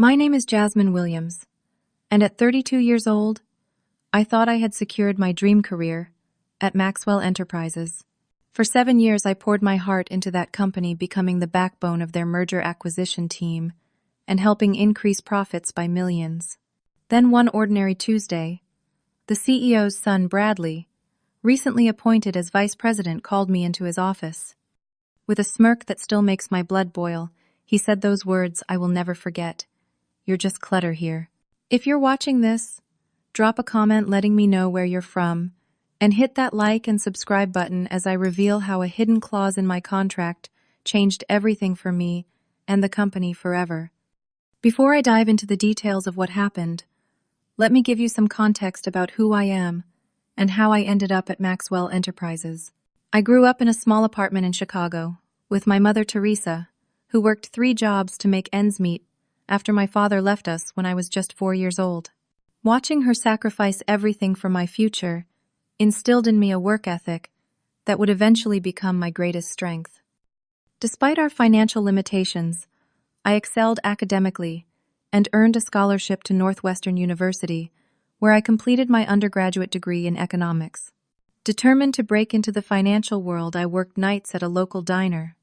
My name is Jasmine Williams, and at 32 years old, I thought I had secured my dream career at Maxwell Enterprises. For 7 years, I poured my heart into that company, becoming the backbone of their merger acquisition team and helping increase profits by millions. Then one ordinary Tuesday, the CEO's son, Bradley, recently appointed as vice president, called me into his office. With a smirk that still makes my blood boil, he said those words I will never forget. "You're just Clutter here. If you're watching this, drop a comment letting me know where you're from, and hit that like and subscribe button as I reveal how a hidden clause in my contract changed everything for me and the company forever." Before I dive into the details of what happened, let me give you some context about who I am and how I ended up at Maxwell Enterprises. I grew up in a small apartment in Chicago with my mother, Teresa, who worked 3 jobs to make ends meet after my father left us when I was just 4 years old. Watching her sacrifice everything for my future instilled in me a work ethic that would eventually become my greatest strength. Despite our financial limitations, I excelled academically and earned a scholarship to Northwestern University, where I completed my undergraduate degree in economics. Determined to break into the financial world, I worked nights at a local diner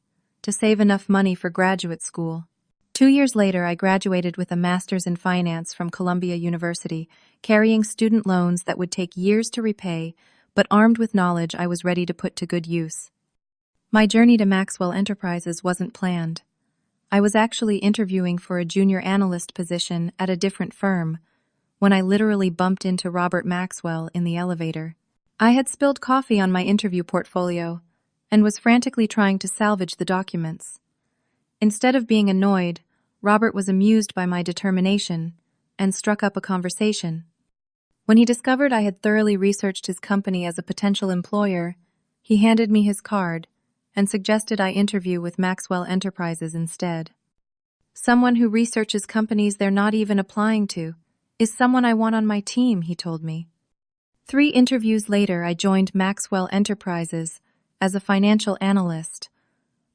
to save enough money for graduate school. 2 years later, I graduated with a master's in finance from Columbia University, carrying student loans that would take years to repay, but armed with knowledge I was ready to put to good use. My journey to Maxwell Enterprises wasn't planned. I was actually interviewing for a junior analyst position at a different firm when I literally bumped into Robert Maxwell in the elevator. I had spilled coffee on my interview portfolio and was frantically trying to salvage the documents. Instead of being annoyed, Robert was amused by my determination and struck up a conversation. When he discovered I had thoroughly researched his company as a potential employer, he handed me his card and suggested I interview with Maxwell Enterprises instead. "Someone who researches companies they're not even applying to is someone I want on my team," he told me. 3 interviews later, I joined Maxwell Enterprises as a financial analyst.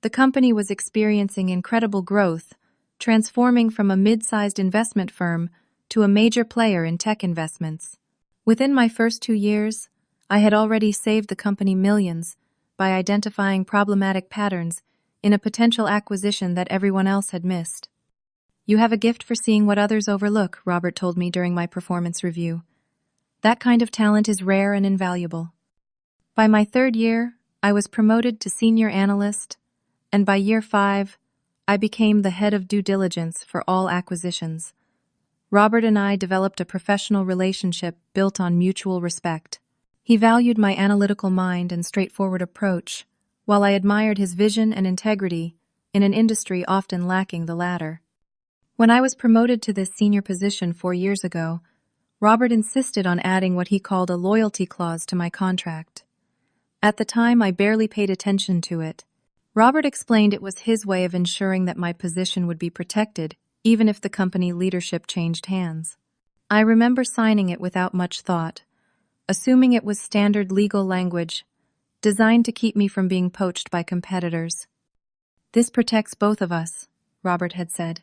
The company was experiencing incredible growth, transforming from a mid-sized investment firm to a major player in tech investments. Within my first 2 years, I had already saved the company millions by identifying problematic patterns in a potential acquisition that everyone else had missed. "You have a gift for seeing what others overlook," Robert told me during my performance review. "That kind of talent is rare and invaluable." By my 3rd year, I was promoted to senior analyst, and by year 5, I became the head of due diligence for all acquisitions. Robert and I developed a professional relationship built on mutual respect. He valued my analytical mind and straightforward approach, while I admired his vision and integrity in an industry often lacking the latter. When I was promoted to this senior position 4 years ago, Robert insisted on adding what he called a loyalty clause to my contract. At the time, I barely paid attention to it. Robert explained it was his way of ensuring that my position would be protected, even if the company leadership changed hands. I remember signing it without much thought, assuming it was standard legal language designed to keep me from being poached by competitors. "This protects both of us," Robert had said.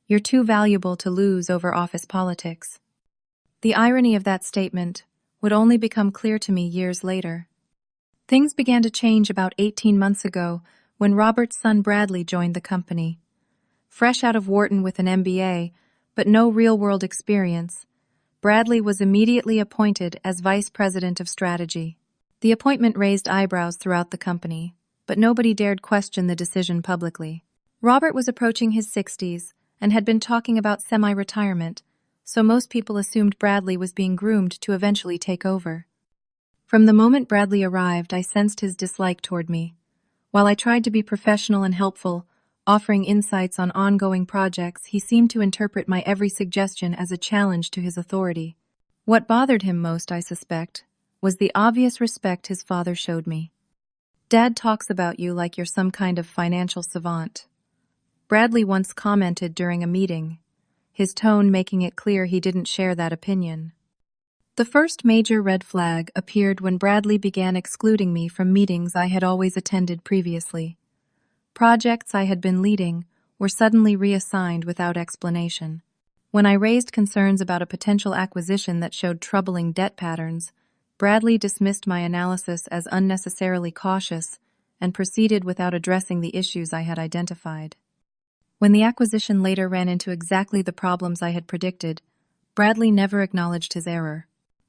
"You're too valuable to lose over office politics." The irony of that statement would only become clear to me years later. Things began to change about 18 months ago when Robert's son Bradley joined the company. Fresh out of Wharton with an MBA, but no real-world experience, Bradley was immediately appointed as vice president of strategy. The appointment raised eyebrows throughout the company, but nobody dared question the decision publicly. Robert was approaching his 60s and had been talking about semi-retirement, so most people assumed Bradley was being groomed to eventually take over. From the moment Bradley arrived, I sensed his dislike toward me. While I tried to be professional and helpful, offering insights on ongoing projects, he seemed to interpret my every suggestion as a challenge to his authority. What bothered him most, I suspect, was the obvious respect his father showed me. "Dad talks about you like you're some kind of financial savant," Bradley once commented during a meeting, his tone making it clear he didn't share that opinion. The first major red flag appeared when Bradley began excluding me from meetings I had always attended previously. Projects I had been leading were suddenly reassigned without explanation. When I raised concerns about a potential acquisition that showed troubling debt patterns, Bradley dismissed my analysis as unnecessarily cautious and proceeded without addressing the issues I had identified. When the acquisition later ran into exactly the problems I had predicted, Bradley never acknowledged his error.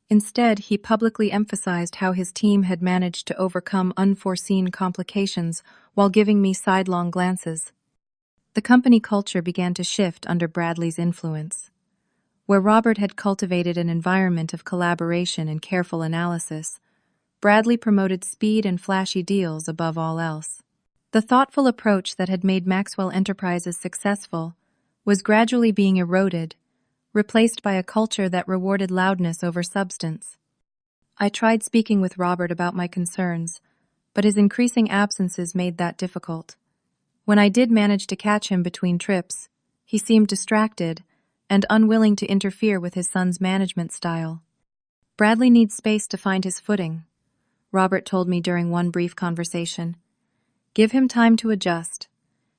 Instead, he publicly emphasized how his team had managed to overcome unforeseen complications while giving me sidelong glances. The company culture began to shift under Bradley's influence. Where Robert had cultivated an environment of collaboration and careful analysis, Bradley promoted speed and flashy deals above all else. The thoughtful approach that had made Maxwell Enterprises successful was gradually being eroded, replaced by a culture that rewarded loudness over substance. I tried speaking with Robert about my concerns, but his increasing absences made that difficult. When I did manage to catch him between trips, he seemed distracted and unwilling to interfere with his son's management style. Bradley needs space to find his footing, Robert told me during one brief conversation. Give him time to adjust.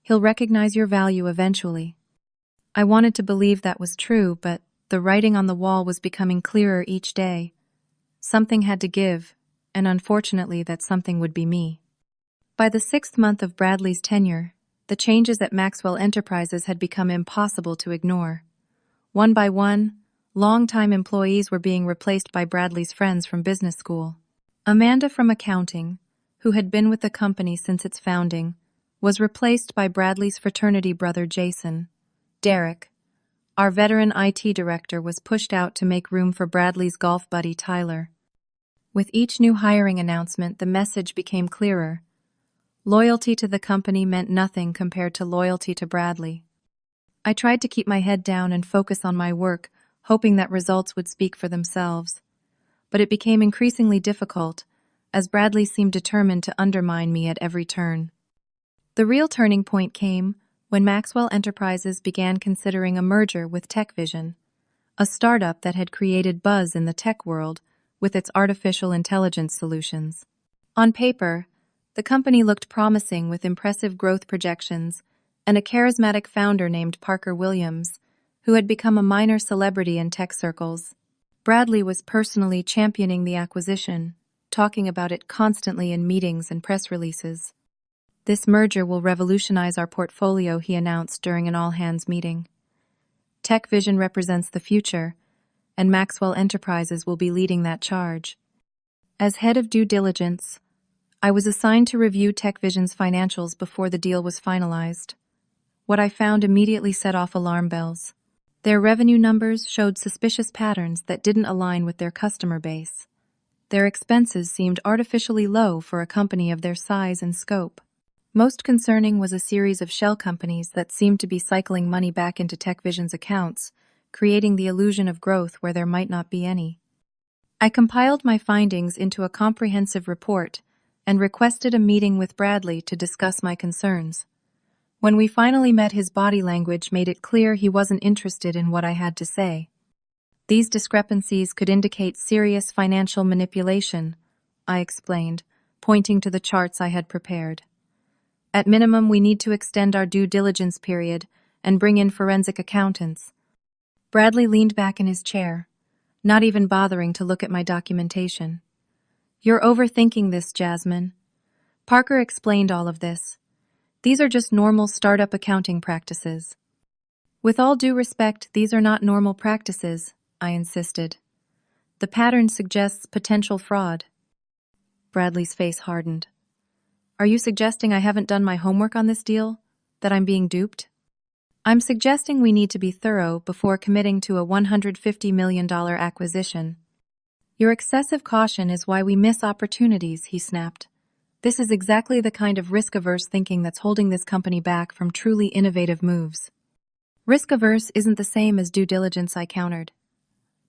He'll recognize your value eventually. I wanted to believe that was true, but the writing on the wall was becoming clearer each day. Something had to give, and unfortunately that something would be me. By the 6th month of Bradley's tenure, the changes at Maxwell Enterprises had become impossible to ignore. One by one, long-time employees were being replaced by Bradley's friends from business school. Amanda from accounting, who had been with the company since its founding, was replaced by Bradley's fraternity brother Jason. Derek, our veteran IT director, was pushed out to make room for Bradley's golf buddy Tyler. With each new hiring announcement, the message became clearer. Loyalty to the company meant nothing compared to loyalty to Bradley. I tried to keep my head down and focus on my work, hoping that results would speak for themselves. But it became increasingly difficult, as Bradley seemed determined to undermine me at every turn. The real turning point came when Maxwell Enterprises began considering a merger with TechVision, a startup that had created buzz in the tech world with its artificial intelligence solutions. On paper, the company looked promising with impressive growth projections and a charismatic founder named Parker Williams, who had become a minor celebrity in tech circles. Bradley was personally championing the acquisition, talking about it constantly in meetings and press releases. This merger will revolutionize our portfolio, he announced during an all-hands meeting. TechVision represents the future, and Maxwell Enterprises will be leading that charge. As head of due diligence, I was assigned to review TechVision's financials before the deal was finalized. What I found immediately set off alarm bells. Their revenue numbers showed suspicious patterns that didn't align with their customer base. Their expenses seemed artificially low for a company of their size and scope. Most concerning was a series of shell companies that seemed to be cycling money back into TechVision's accounts, creating the illusion of growth where there might not be any. I compiled my findings into a comprehensive report and requested a meeting with Bradley to discuss my concerns. When we finally met, his body language made it clear he wasn't interested in what I had to say. These discrepancies could indicate serious financial manipulation, I explained, pointing to the charts I had prepared. At minimum, we need to extend our due diligence period and bring in forensic accountants. Bradley leaned back in his chair, not even bothering to look at my documentation. You're overthinking this, Jasmine. Parker explained all of this. These are just normal startup accounting practices. With all due respect, these are not normal practices, I insisted. The pattern suggests potential fraud. Bradley's face hardened. Are you suggesting I haven't done my homework on this deal? That I'm being duped? I'm suggesting we need to be thorough before committing to a $150 million acquisition. Your excessive caution is why we miss opportunities, he snapped. This is exactly the kind of risk-averse thinking that's holding this company back from truly innovative moves. Risk-averse isn't the same as due diligence, I countered.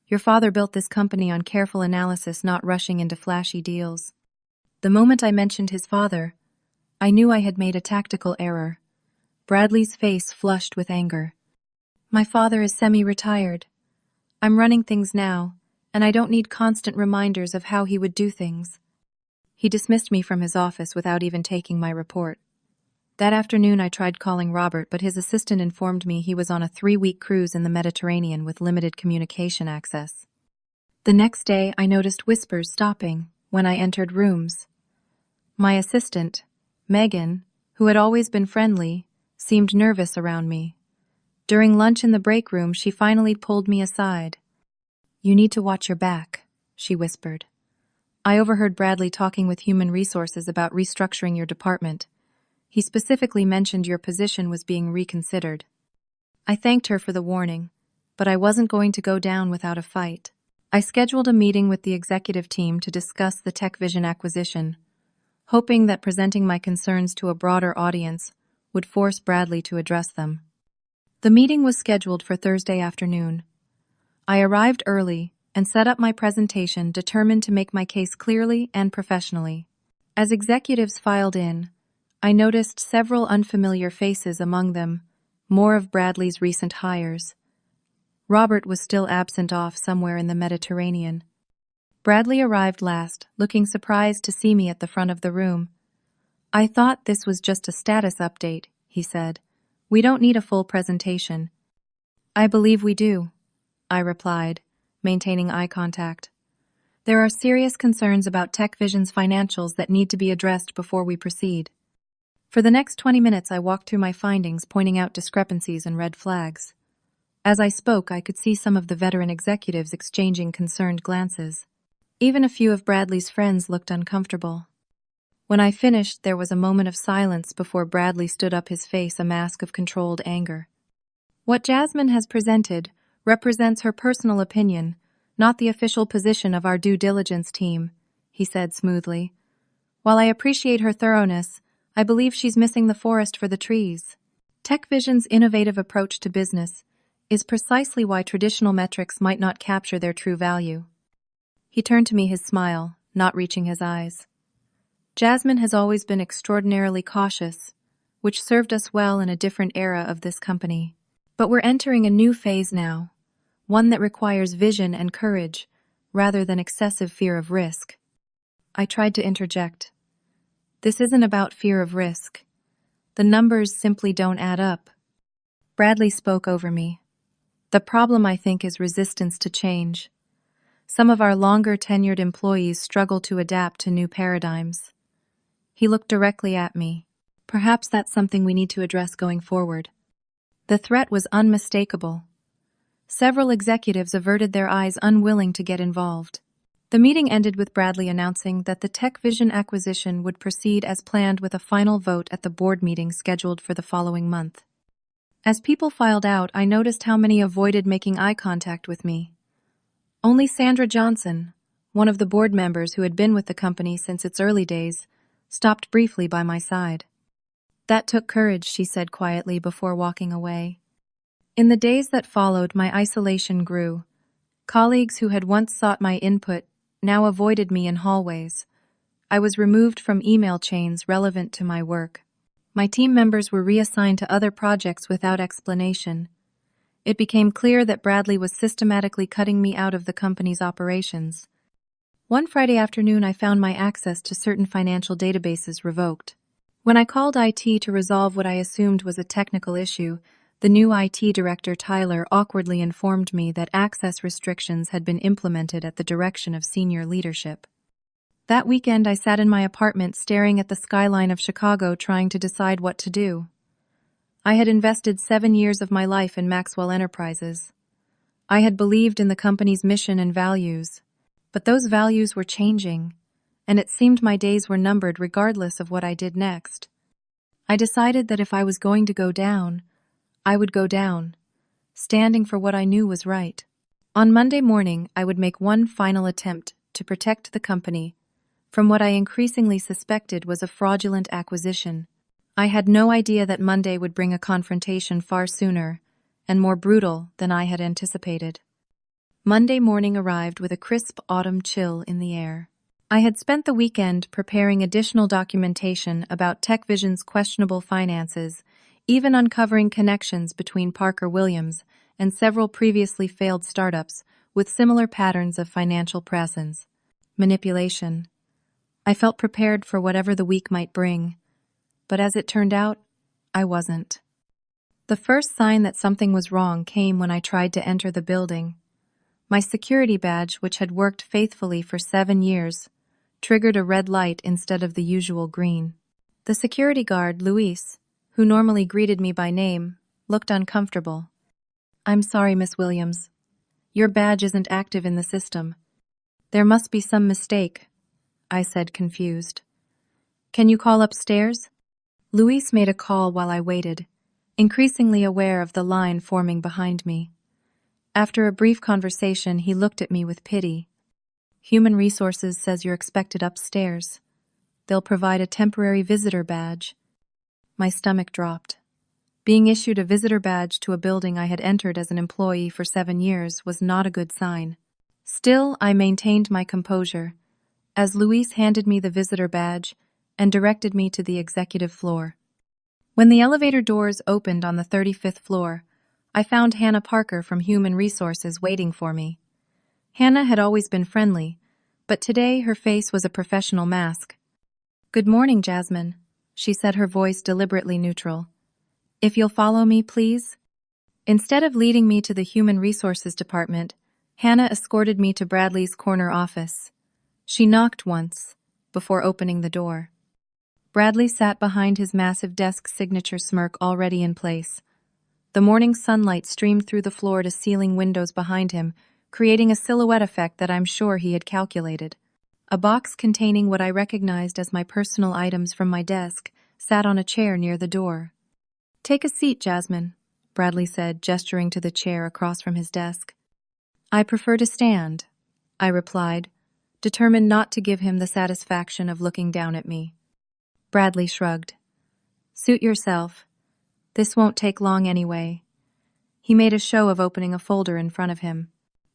Your father built this company on careful analysis, not rushing into flashy deals. The moment I mentioned his father, I knew I had made a tactical error. Bradley's face flushed with anger. My father is semi-retired. I'm running things now, and I don't need constant reminders of how he would do things. He dismissed me from his office without even taking my report. That afternoon I tried calling Robert, but his assistant informed me he was on a 3-week cruise in the Mediterranean with limited communication access. The next day I noticed whispers stopping when I entered rooms. My assistant, Megan, who had always been friendly, seemed nervous around me. During lunch in the break room, she finally pulled me aside. "You need to watch your back," she whispered. "I overheard Bradley talking with Human Resources about restructuring your department. He specifically mentioned your position was being reconsidered." I thanked her for the warning, but I wasn't going to go down without a fight. I scheduled a meeting with the executive team to discuss the TechVision acquisition, hoping that presenting my concerns to a broader audience would force Bradley to address them. The meeting was scheduled for Thursday afternoon. I arrived early and set up my presentation, determined to make my case clearly and professionally. As executives filed in, I noticed several unfamiliar faces among them, more of Bradley's recent hires. Robert was still absent off somewhere in the Mediterranean. Bradley arrived last, looking surprised to see me at the front of the room. "I thought this was just a status update," he said. "We don't need a full presentation." "I believe we do," I replied, maintaining eye contact. "There are serious concerns about TechVision's financials that need to be addressed before we proceed." For the next 20 minutes I walked through my findings, pointing out discrepancies and red flags. As I spoke, I could see some of the veteran executives exchanging concerned glances. Even a few of Bradley's friends looked uncomfortable. When I finished, there was a moment of silence before Bradley stood up, his face a mask of controlled anger. "What Jasmine has presented represents her personal opinion, not the official position of our due diligence team," he said smoothly. "While I appreciate her thoroughness, I believe she's missing the forest for the trees. TechVision's innovative approach to business is precisely why traditional metrics might not capture their true value." He turned to me, his smile not reaching his eyes. "Jasmine has always been extraordinarily cautious, which served us well in a different era of this company. But we're entering a new phase now, one that requires vision and courage, rather than excessive fear of risk." I tried to interject. "This isn't about fear of risk. The numbers simply don't add up." Bradley spoke over me. "The problem, I think, is resistance to change. Some of our longer-tenured employees struggle to adapt to new paradigms." He looked directly at me. "Perhaps that's something we need to address going forward." The threat was unmistakable. Several executives averted their eyes, unwilling to get involved. The meeting ended with Bradley announcing that the TechVision acquisition would proceed as planned, with a final vote at the board meeting scheduled for the following month. As people filed out, I noticed how many avoided making eye contact with me. Only Sandra Johnson, one of the board members who had been with the company since its early days, stopped briefly by my side. "That took courage," she said quietly before walking away. In the days that followed, my isolation grew. Colleagues who had once sought my input now avoided me in hallways. I was removed from email chains relevant to my work. My team members were reassigned to other projects without explanation. It became clear that Bradley was systematically cutting me out of the company's operations. One Friday afternoon, I found my access to certain financial databases revoked. When I called IT to resolve what I assumed was a technical issue, the new IT director, Tyler, awkwardly informed me that access restrictions had been implemented at the direction of senior leadership. That weekend, I sat in my apartment staring at the skyline of Chicago, trying to decide what to do. I had invested 7 years of my life in Maxwell Enterprises. I had believed in the company's mission and values, but those values were changing, and it seemed my days were numbered regardless of what I did next. I decided that if I was going to go down, I would go down, standing for what I knew was right. On Monday morning, I would make one final attempt to protect the company from what I increasingly suspected was a fraudulent acquisition. I had no idea that Monday would bring a confrontation far sooner and more brutal than I had anticipated. Monday morning arrived with a crisp autumn chill in the air. I had spent the weekend preparing additional documentation about TechVision's questionable finances, even uncovering connections between Parker Williams and several previously failed startups with similar patterns of financial presence. Manipulation. I felt prepared for whatever the week might bring, but as it turned out, I wasn't. The first sign that something was wrong came when I tried to enter the building. My security badge, which had worked faithfully for 7 years, triggered a red light instead of the usual green. The security guard, Luis, who normally greeted me by name, looked uncomfortable. "I'm sorry, Miss Williams. Your badge isn't active in the system. There must be some mistake," I said, confused. "Can you call upstairs?" Luis made a call while I waited, increasingly aware of the line forming behind me. After a brief conversation, he looked at me with pity. "Human Resources says you're expected upstairs. They'll provide a temporary visitor badge." My stomach dropped. Being issued a visitor badge to a building I had entered as an employee for 7 years was not a good sign. Still, I maintained my composure, as Luis handed me the visitor badge and directed me to the executive floor. When the elevator doors opened on the 35th floor, I found Hannah Parker from Human Resources waiting for me. Hannah had always been friendly, but today her face was a professional mask. "Good morning, Jasmine," she said, her voice deliberately neutral. "If you'll follow me, please." Instead of leading me to the Human Resources department, Hannah escorted me to Bradley's corner office. She knocked once, before opening the door. Bradley sat behind his massive desk, signature smirk already in place. The morning sunlight streamed through the floor-to-ceiling windows behind him, creating a silhouette effect that I'm sure he had calculated. A box containing what I recognized as my personal items from my desk sat on a chair near the door. "Take a seat, Jasmine," Bradley said, gesturing to the chair across from his desk. "I prefer to stand," I replied, determined not to give him the satisfaction of looking down at me. Bradley shrugged. "Suit yourself. This won't take long anyway." He made a show of opening a folder in front of him.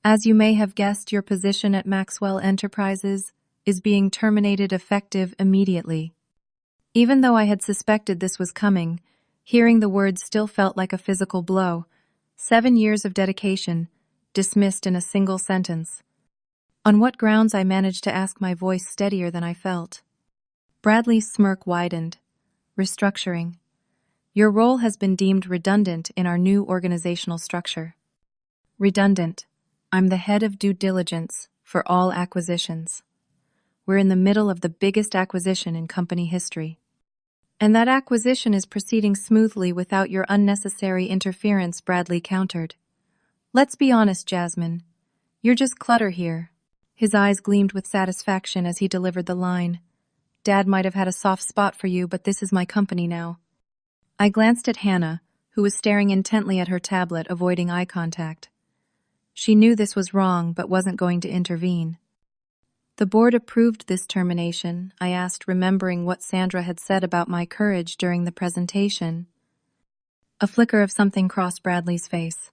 "As you may have guessed, your position at Maxwell Enterprises is being terminated effective immediately." Even though I had suspected this was coming, hearing the words still felt like a physical blow. 7 years of dedication, dismissed in a single sentence. On what grounds, I managed to ask, my voice steadier than I felt. Bradley's smirk widened. "Restructuring. Your role has been deemed redundant in our new organizational structure." Redundant. I'm the head of due diligence for all acquisitions. We're in the middle of the biggest acquisition in company history. "And that acquisition is proceeding smoothly without your unnecessary interference," Bradley countered. "Let's be honest, Jasmine. You're just clutter here." His eyes gleamed with satisfaction as he delivered the line. "Dad might have had a soft spot for you, but this is my company now." I glanced at Hannah, who was staring intently at her tablet, avoiding eye contact. She knew this was wrong, but wasn't going to intervene. "The board approved this termination," I asked, remembering what Sandra had said about my courage during the presentation. A flicker of something crossed Bradley's face.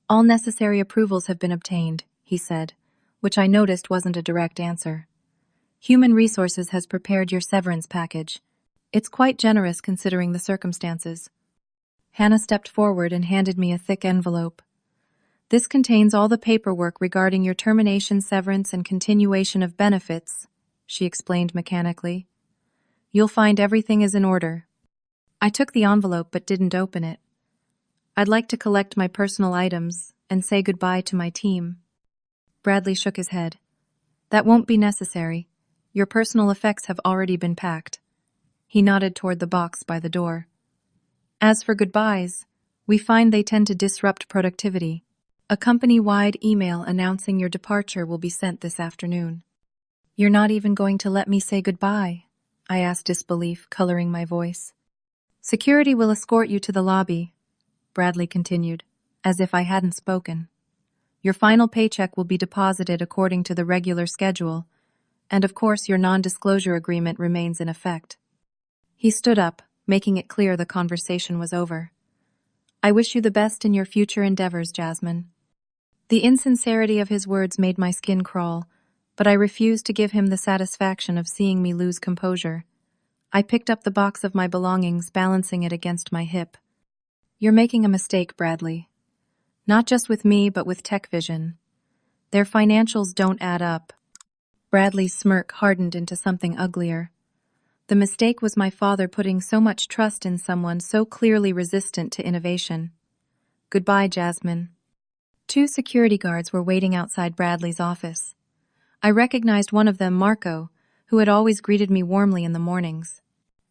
"All necessary approvals have been obtained," he said, which I noticed wasn't a direct answer. "Human Resources has prepared your severance package. It's quite generous considering the circumstances." Hannah stepped forward and handed me a thick envelope. "This contains all the paperwork regarding your termination, severance, and continuation of benefits," she explained mechanically. "You'll find everything is in order." I took the envelope but didn't open it. "I'd like to collect my personal items and say goodbye to my team." Bradley shook his head. "That won't be necessary. Your personal effects have already been packed." He nodded toward the box by the door. "As for goodbyes, we find they tend to disrupt productivity. A company-wide email announcing your departure will be sent this afternoon." "You're not even going to let me say goodbye?" I asked, disbelief coloring my voice. "Security will escort you to the lobby," Bradley continued, as if I hadn't spoken. "Your final paycheck will be deposited according to the regular schedule, and of course your non-disclosure agreement remains in effect." He stood up, making it clear the conversation was over. "I wish you the best in your future endeavors, Jasmine." The insincerity of his words made my skin crawl, but I refused to give him the satisfaction of seeing me lose composure. I picked up the box of my belongings, balancing it against my hip. "You're making a mistake, Bradley. Not just with me, but with TechVision. Their financials don't add up." Bradley's smirk hardened into something uglier. The mistake was my father putting so much trust in someone so clearly resistant to innovation. Goodbye, Jasmine. 2 security guards were waiting outside Bradley's office. I recognized one of them, Marco, who had always greeted me warmly in the mornings.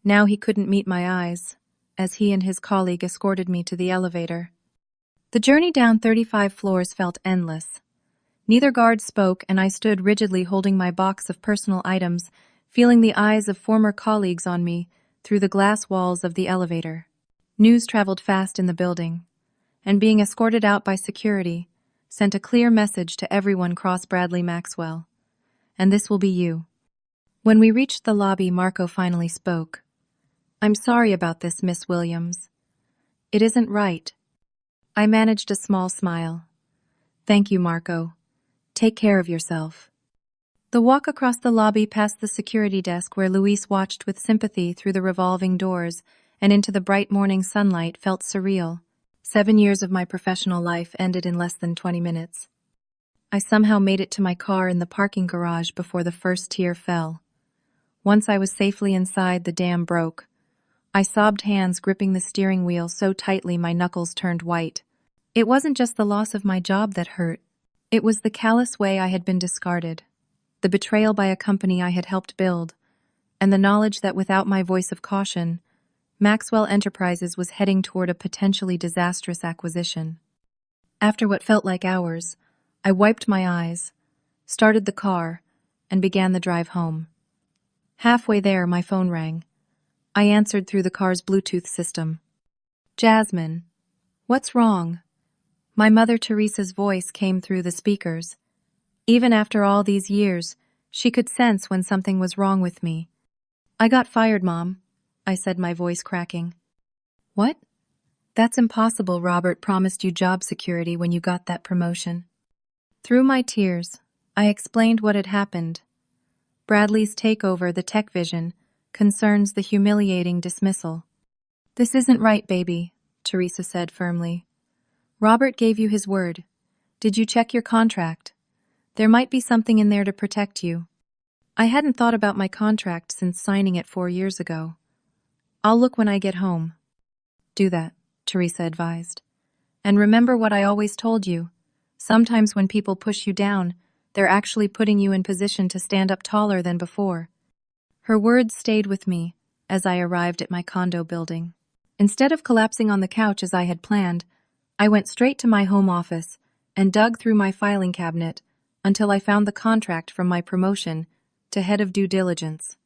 Now he couldn't meet my eyes, as he and his colleague escorted me to the elevator. The journey down 35 floors felt endless. Neither guard spoke, and I stood rigidly holding my box of personal items, feeling the eyes of former colleagues on me through the glass walls of the elevator. News traveled fast in the building, and being escorted out by security sent a clear message to everyone cross Bradley Maxwell. And this will be you. When we reached the lobby, Marco finally spoke. I'm sorry about this, Miss Williams. It isn't right. I managed a small smile. Thank you, Marco. Take care of yourself. The walk across the lobby past the security desk where Luis watched with sympathy through the revolving doors and into the bright morning sunlight felt surreal. 7 years of my professional life ended in less than 20 minutes. I somehow made it to my car in the parking garage before the first tear fell. Once I was safely inside, the dam broke. I sobbed, hands gripping the steering wheel so tightly my knuckles turned white. It wasn't just the loss of my job that hurt. It was the callous way I had been discarded, the betrayal by a company I had helped build, and the knowledge that without my voice of caution, Maxwell Enterprises was heading toward a potentially disastrous acquisition. After what felt like hours, I wiped my eyes, started the car, and began the drive home. Halfway there, my phone rang. I answered through the car's Bluetooth system. Jasmine, what's wrong? My mother Teresa's voice came through the speakers. Even after all these years, she could sense when something was wrong with me. I got fired, Mom, I said, my voice cracking. What? That's impossible. Robert promised you job security when you got that promotion. Through my tears, I explained what had happened. Bradley's takeover, the tech vision, concerns the humiliating dismissal. This isn't right, baby, Teresa said firmly. Robert gave you his word. Did you check your contract? There might be something in there to protect you. I hadn't thought about my contract since signing it 4 years ago. I'll look when I get home. Do that, Teresa advised. And remember what I always told you. Sometimes when people push you down, they're actually putting you in position to stand up taller than before. Her words stayed with me as I arrived at my condo building. Instead of collapsing on the couch as I had planned, I went straight to my home office and dug through my filing cabinet until I found the contract from my promotion to head of due diligence.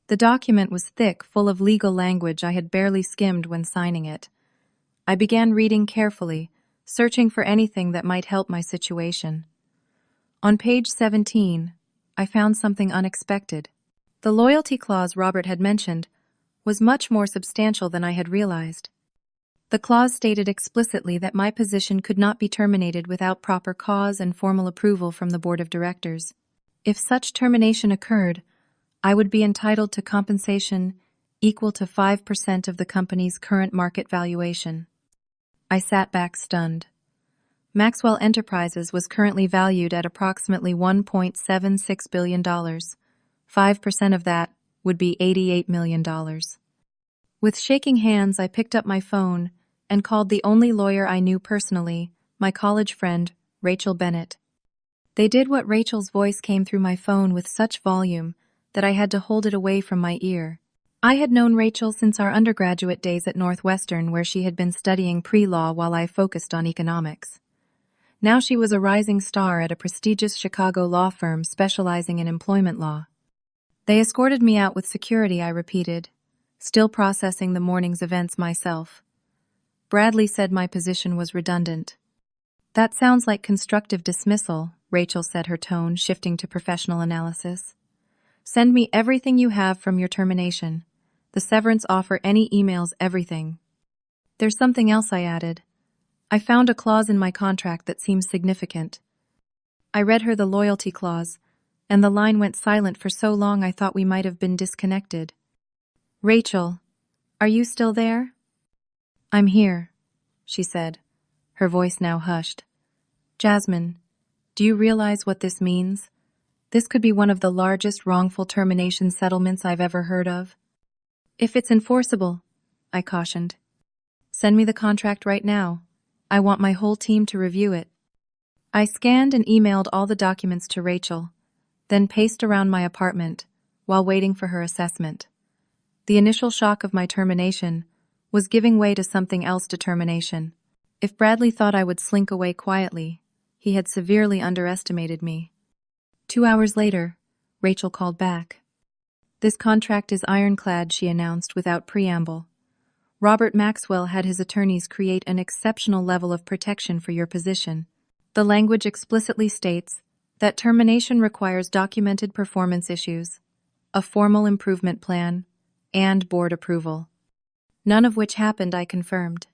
The document was thick, full of legal language I had barely skimmed when signing it. I began reading carefully, searching for anything that might help my situation. On page 17, I found something unexpected. The loyalty clause Robert had mentioned was much more substantial than I had realized. The clause stated explicitly that my position could not be terminated without proper cause and formal approval from the board of directors. If such termination occurred, I would be entitled to compensation equal to 5% of the company's current market valuation. I sat back stunned. Maxwell Enterprises was currently valued at approximately $1.76 billion. 5% of that would be $88 million. With shaking hands, I picked up my phone and called the only lawyer I knew personally, my college friend, Rachel Bennett. They did what Rachel's voice came through my phone with such volume that I had to hold it away from my ear. I had known Rachel since our undergraduate days at Northwestern, where she had been studying pre-law while I focused on economics. Now she was a rising star at a prestigious Chicago law firm specializing in employment law. They escorted me out with security, I repeated, still processing the morning's events myself. Bradley said my position was redundant. That sounds like constructive dismissal, Rachel said, her tone shifting to professional analysis. Send me everything you have from your termination. The severance offer, any emails, everything. There's something else, I added. I found a clause in my contract that seems significant. I read her the loyalty clause, and the line went silent for so long I thought we might have been disconnected. Rachel, are you still there? I'm here, she said, her voice now hushed. Jasmine, do you realize what this means? This could be one of the largest wrongful termination settlements I've ever heard of. If it's enforceable, I cautioned, send me the contract right now. I want my whole team to review it. I scanned and emailed all the documents to Rachel, then paced around my apartment while waiting for her assessment. The initial shock of my termination was giving way to something else: determination. If Bradley thought I would slink away quietly, he had severely underestimated me. 2 hours later, Rachel called back. This contract is ironclad, she announced without preamble. Robert Maxwell had his attorneys create an exceptional level of protection for your position. The language explicitly states that termination requires documented performance issues, a formal improvement plan, and board approval. None of which happened, I confirmed.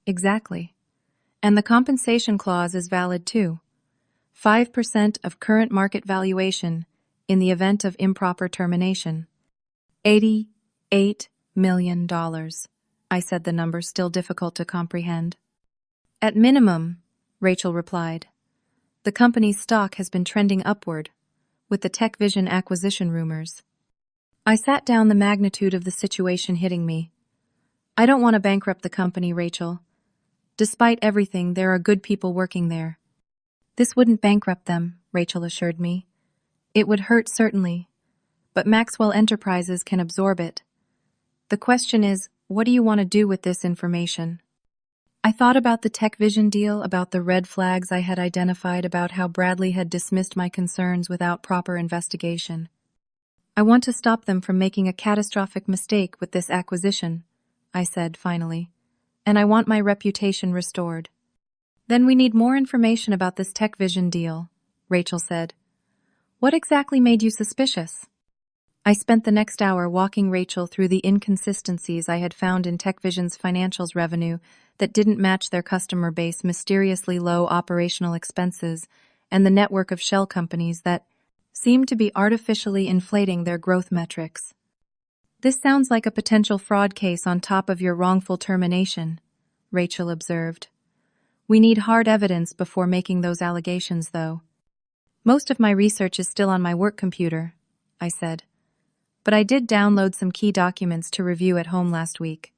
Exactly. And the compensation clause is valid too. 5% of current market valuation in the event of improper termination. $88 million. I said the number, still difficult to comprehend. At minimum, Rachel replied. The company's stock has been trending upward, with the TechVision acquisition rumors. I sat down, the magnitude of the situation hitting me. I don't want to bankrupt the company, Rachel. Despite everything, there are good people working there. This wouldn't bankrupt them, Rachel assured me. It would hurt, certainly, but Maxwell Enterprises can absorb it. The question is, what do you want to do with this information? I thought about the TechVision deal, about the red flags I had identified, about how Bradley had dismissed my concerns without proper investigation. I want to stop them from making a catastrophic mistake with this acquisition, I said finally, and I want my reputation restored. Then we need more information about this TechVision deal, Rachel said. What exactly made you suspicious? I spent the next hour walking Rachel through the inconsistencies I had found in TechVision's financials: revenue that didn't match their customer base, mysteriously low operational expenses, and the network of shell companies that seemed to be artificially inflating their growth metrics. This sounds like a potential fraud case on top of your wrongful termination, Rachel observed. We need hard evidence before making those allegations, though. Most of my research is still on my work computer, I said. But I did download some key documents to review at home last week.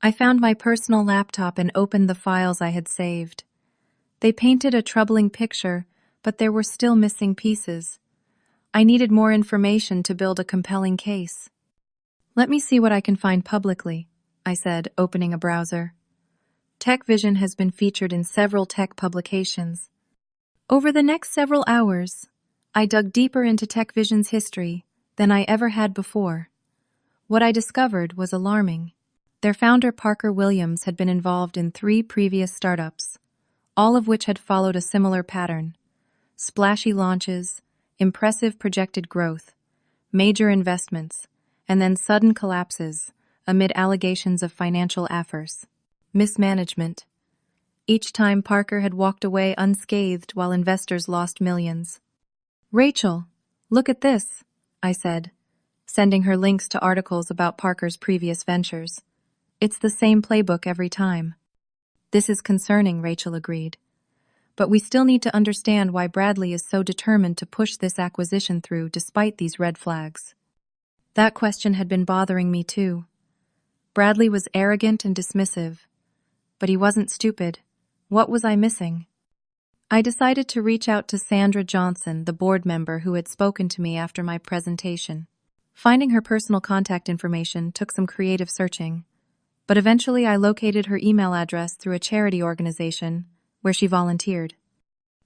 I found my personal laptop and opened the files I had saved. They painted a troubling picture, but there were still missing pieces. I needed more information to build a compelling case. Let me see what I can find publicly, I said, opening a browser. TechVision has been featured in several tech publications. Over the next several hours, I dug deeper into TechVision's history than I ever had before. What I discovered was alarming. Their founder, Parker Williams, had been involved in 3 previous startups, all of which had followed a similar pattern: splashy launches, impressive projected growth, major investments, and then sudden collapses amid allegations of financial affairs. Mismanagement. Each time Parker had walked away unscathed while investors lost millions. Rachel, look at this, I said, sending her links to articles about Parker's previous ventures. It's the same playbook every time. This is concerning, Rachel agreed. But we still need to understand why Bradley is so determined to push this acquisition through despite these red flags. That question had been bothering me too. Bradley was arrogant and dismissive. But he wasn't stupid. What was I missing? I decided to reach out to Sandra Johnson, the board member who had spoken to me after my presentation. Finding her personal contact information took some creative searching, but eventually I located her email address through a charity organization where she volunteered.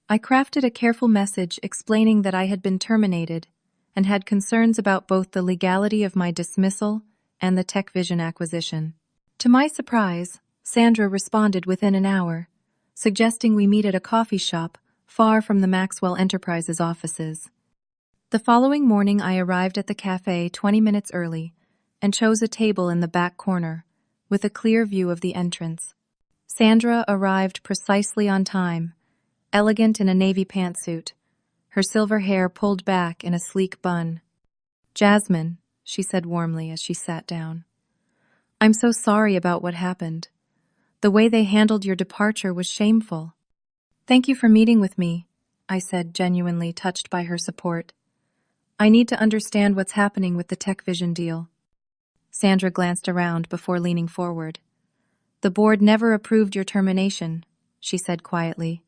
I crafted a careful message explaining that I had been terminated and had concerns about both the legality of my dismissal and the TechVision acquisition. To my surprise, Sandra responded within an hour, suggesting we meet at a coffee shop far from the Maxwell Enterprises offices. The following morning I arrived at the cafe 20 minutes early and chose a table in the back corner, with a clear view of the entrance. Sandra arrived precisely on time, elegant in a navy pantsuit, her silver hair pulled back in a sleek bun. "Jasmine," she said warmly as she sat down. "I'm so sorry about what happened. The way they handled your departure was shameful." "Thank you for meeting with me," I said, genuinely touched by her support. I need to understand what's happening with the Tech Vision deal. Sandra glanced around before leaning forward. The board never approved your termination, she said quietly.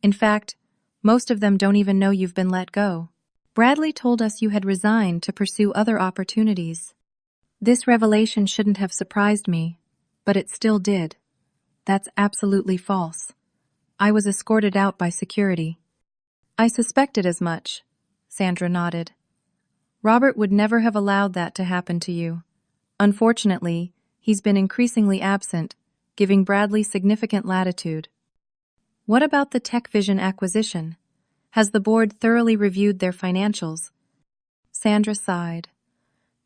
In fact, most of them don't even know you've been let go. Bradley told us you had resigned to pursue other opportunities. This revelation shouldn't have surprised me, but it still did. That's absolutely false. I was escorted out by security. I suspected as much, Sandra nodded. Robert would never have allowed that to happen to you. Unfortunately, he's been increasingly absent, giving Bradley significant latitude. What about the Tech Vision acquisition? Has the board thoroughly reviewed their financials? Sandra sighed.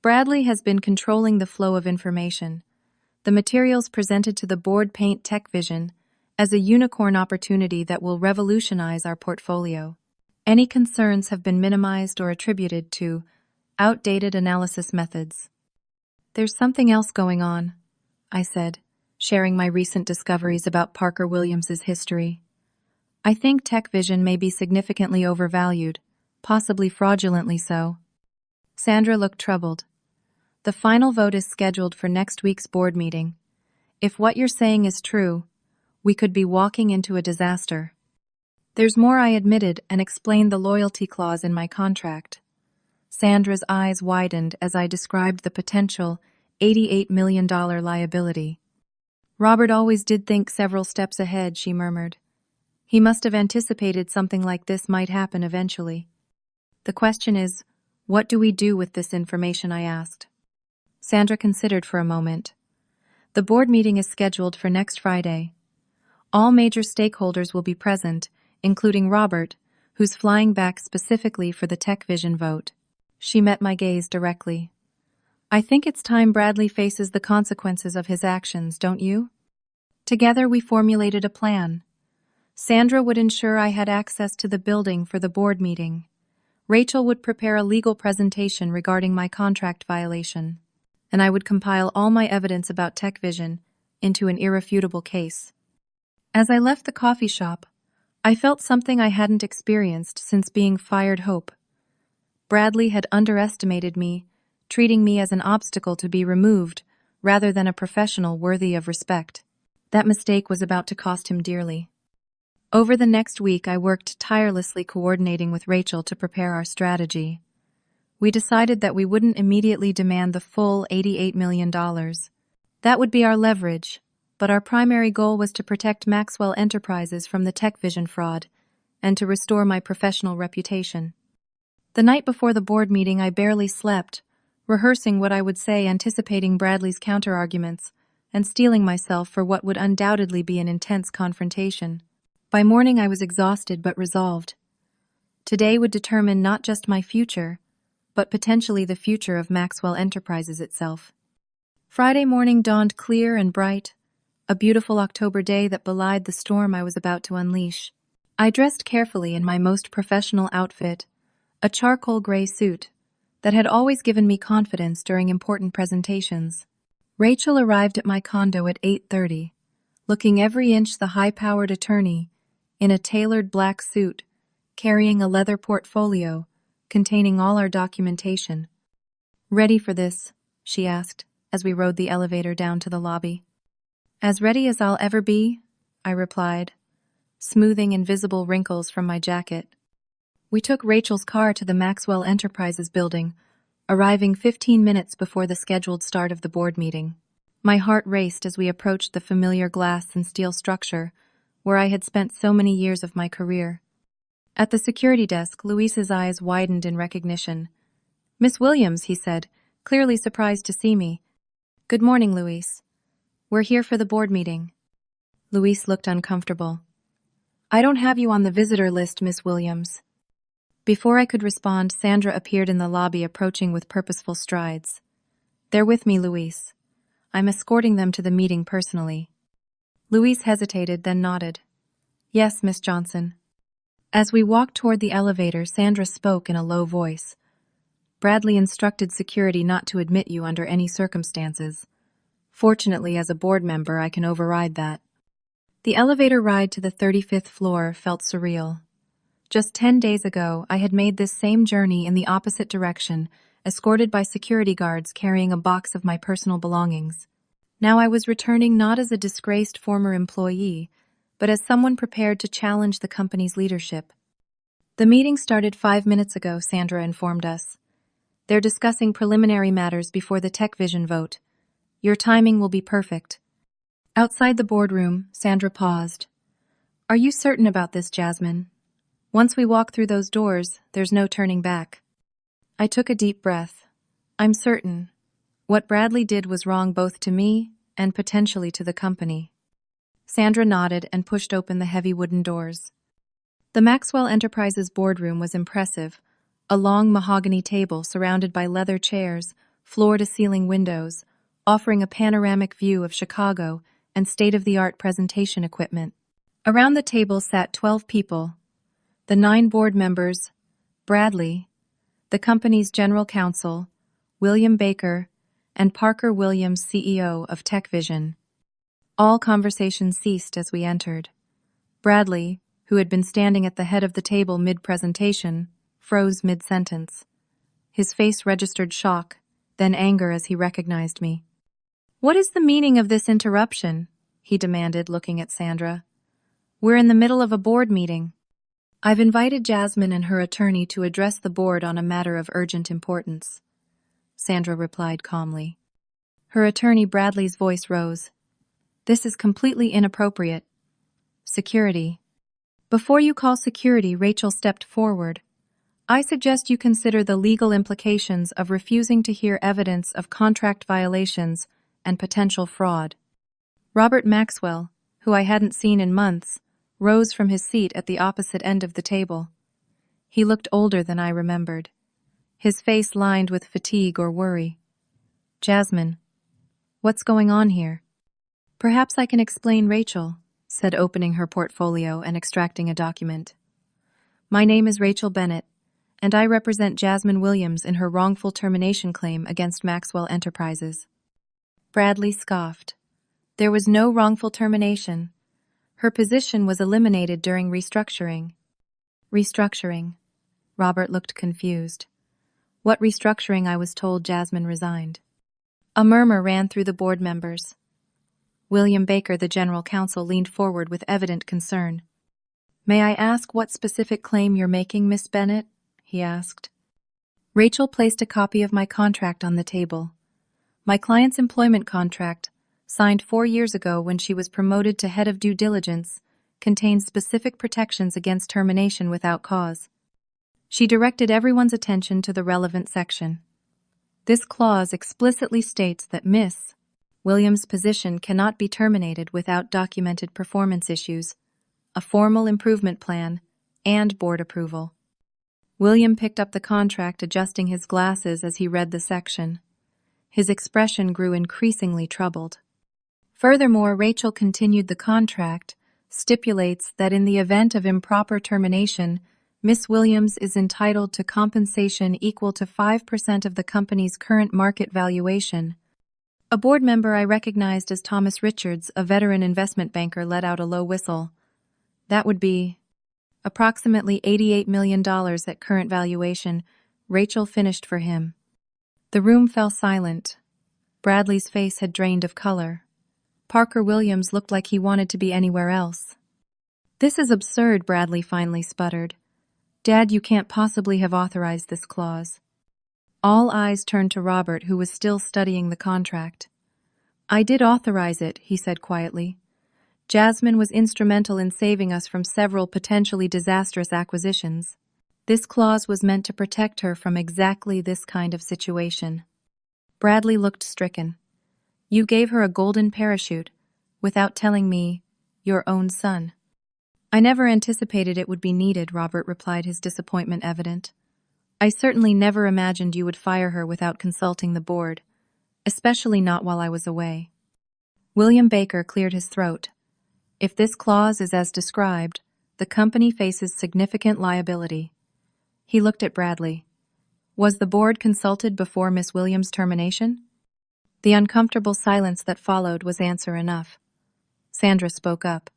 Bradley has been controlling the flow of information. The materials presented to the board paint Tech Vision as a unicorn opportunity that will revolutionize our portfolio. Any concerns have been minimized or attributed to outdated analysis methods. There's something else going on, I said, sharing my recent discoveries about Parker Williams's history. I think Tech Vision may be significantly overvalued, possibly fraudulently so. Sandra looked troubled. The final vote is scheduled for next week's board meeting. If what you're saying is true, we could be walking into a disaster. There's more, I admitted and explained the loyalty clause in my contract. Sandra's eyes widened as I described the potential $88 million liability. Robert always did think several steps ahead, she murmured. He must have anticipated something like this might happen eventually. The question is, what do we do with this information, I asked. Sandra considered for a moment. The board meeting is scheduled for next Friday. All major stakeholders will be present, including Robert, who's flying back specifically for the Tech Vision vote. She met my gaze directly. I think it's time Bradley faces the consequences of his actions, don't you? Together we formulated a plan. Sandra would ensure I had access to the building for the board meeting. Rachel would prepare a legal presentation regarding my contract violation, and I would compile all my evidence about Tech Vision into an irrefutable case. As I left the coffee shop, I felt something I hadn't experienced since being fired hope. Bradley had underestimated me, treating me as an obstacle to be removed rather than a professional worthy of respect. That mistake was about to cost him dearly. Over the next week, I worked tirelessly coordinating with Rachel to prepare our strategy. We decided that we wouldn't immediately demand the full $88 million. That would be our leverage, but our primary goal was to protect Maxwell Enterprises from the Tech Vision fraud and to restore my professional reputation. The night before the board meeting, I barely slept, rehearsing what I would say, anticipating Bradley's counterarguments, and steeling myself for what would undoubtedly be an intense confrontation. By morning, I was exhausted but resolved. Today would determine not just my future, but potentially the future of Maxwell Enterprises itself. Friday morning dawned clear and bright, a beautiful October day that belied the storm I was about to unleash. I dressed carefully in my most professional outfit, a charcoal gray suit that had always given me confidence during important presentations. Rachel arrived at my condo at 8:30, looking every inch the high-powered attorney, in a tailored black suit, carrying a leather portfolio containing all our documentation. "Ready for this?" she asked as we rode the elevator down to the lobby. "As ready as I'll ever be," I replied, smoothing invisible wrinkles from my jacket. We took Rachel's car to the Maxwell Enterprises building, arriving 15 minutes before the scheduled start of the board meeting. My heart raced as we approached the familiar glass and steel structure where I had spent so many years of my career. At the security desk, Luis's eyes widened in recognition. "Miss Williams," he said, clearly surprised to see me. "Good morning, Luis. We're here for the board meeting." Luis looked uncomfortable. "I don't have you on the visitor list, Miss Williams." Before I could respond, Sandra appeared in the lobby, approaching with purposeful strides. "They're with me, Luis. I'm escorting them to the meeting personally." Luis hesitated, then nodded. "Yes, Miss Johnson." As we walked toward the elevator, Sandra spoke in a low voice. "Bradley instructed security not to admit you under any circumstances. Fortunately, as a board member, I can override that." The elevator ride to the 35th floor felt surreal. Just 10 days ago, I had made this same journey in the opposite direction, escorted by security guards carrying a box of my personal belongings. Now I was returning not as a disgraced former employee, but as someone prepared to challenge the company's leadership. The meeting started 5 minutes ago, Sandra informed us. They're discussing preliminary matters before the Tech Vision vote. Your timing will be perfect. Outside the boardroom, Sandra paused. Are you certain about this, Jasmine? Once we walk through those doors, there's no turning back. I took a deep breath. I'm certain. What Bradley did was wrong both to me and potentially to the company. Sandra nodded and pushed open the heavy wooden doors. The Maxwell Enterprises boardroom was impressive, a long mahogany table surrounded by leather chairs, floor-to-ceiling windows, offering a panoramic view of Chicago and state-of-the-art presentation equipment. Around the table sat 12 people, the 9 board members, Bradley, the company's general counsel, William Baker, and Parker Williams, CEO of Tech Vision. All conversation ceased as we entered. Bradley, who had been standing at the head of the table mid-presentation, froze mid-sentence. His face registered shock, then anger as he recognized me. What is the meaning of this interruption? He demanded, looking at Sandra. We're in the middle of a board meeting. I've invited Jasmine and her attorney to address the board on a matter of urgent importance, Sandra replied calmly. Her attorney Bradley's voice rose. This is completely inappropriate. Security. Before you call security, Rachel stepped forward. I suggest you consider the legal implications of refusing to hear evidence of contract violations and potential fraud. Robert Maxwell, who I hadn't seen in months, rose from his seat at the opposite end of the table. He looked older than I remembered, his face lined with fatigue or worry. Jasmine, what's going on here? Perhaps I can explain, Rachel said, opening her portfolio and extracting a document. My name is Rachel Bennett, and I represent Jasmine Williams in her wrongful termination claim against Maxwell Enterprises. Bradley scoffed. There was no wrongful termination. Her position was eliminated during restructuring. Restructuring. Robert looked confused. What restructuring? I was told Jasmine resigned. A murmur ran through the board members. William Baker, the general counsel, leaned forward with evident concern. May I ask what specific claim you're making, Miss Bennett? He asked. Rachel placed a copy of my contract on the table. My client's employment contract, signed 4 years ago when she was promoted to head of due diligence, contains specific protections against termination without cause. She directed everyone's attention to the relevant section. This clause explicitly states that Miss Williams' position cannot be terminated without documented performance issues, a formal improvement plan, and board approval. William picked up the contract, adjusting his glasses as he read the section. His expression grew increasingly troubled. Furthermore, Rachel continued, the contract stipulates that in the event of improper termination, Miss Williams is entitled to compensation equal to 5% of the company's current market valuation. A board member I recognized as Thomas Richards, a veteran investment banker, let out a low whistle. That would be approximately $88 million at current valuation. Rachel finished for him. The room fell silent. Bradley's face had drained of color. Parker Williams looked like he wanted to be anywhere else. This is absurd, Bradley finally sputtered. Dad, you can't possibly have authorized this clause. All eyes turned to Robert, who was still studying the contract. I did authorize it, he said quietly. Jasmine was instrumental in saving us from several potentially disastrous acquisitions. This clause was meant to protect her from exactly this kind of situation. Bradley looked stricken. You gave her a golden parachute, without telling me, your own son. I never anticipated it would be needed, Robert replied, his disappointment evident. I certainly never imagined you would fire her without consulting the board, especially not while I was away. William Baker cleared his throat. If this clause is as described, the company faces significant liability. He looked at Bradley. Was the board consulted before Miss Williams' termination? The uncomfortable silence that followed was answer enough. Sandra spoke up.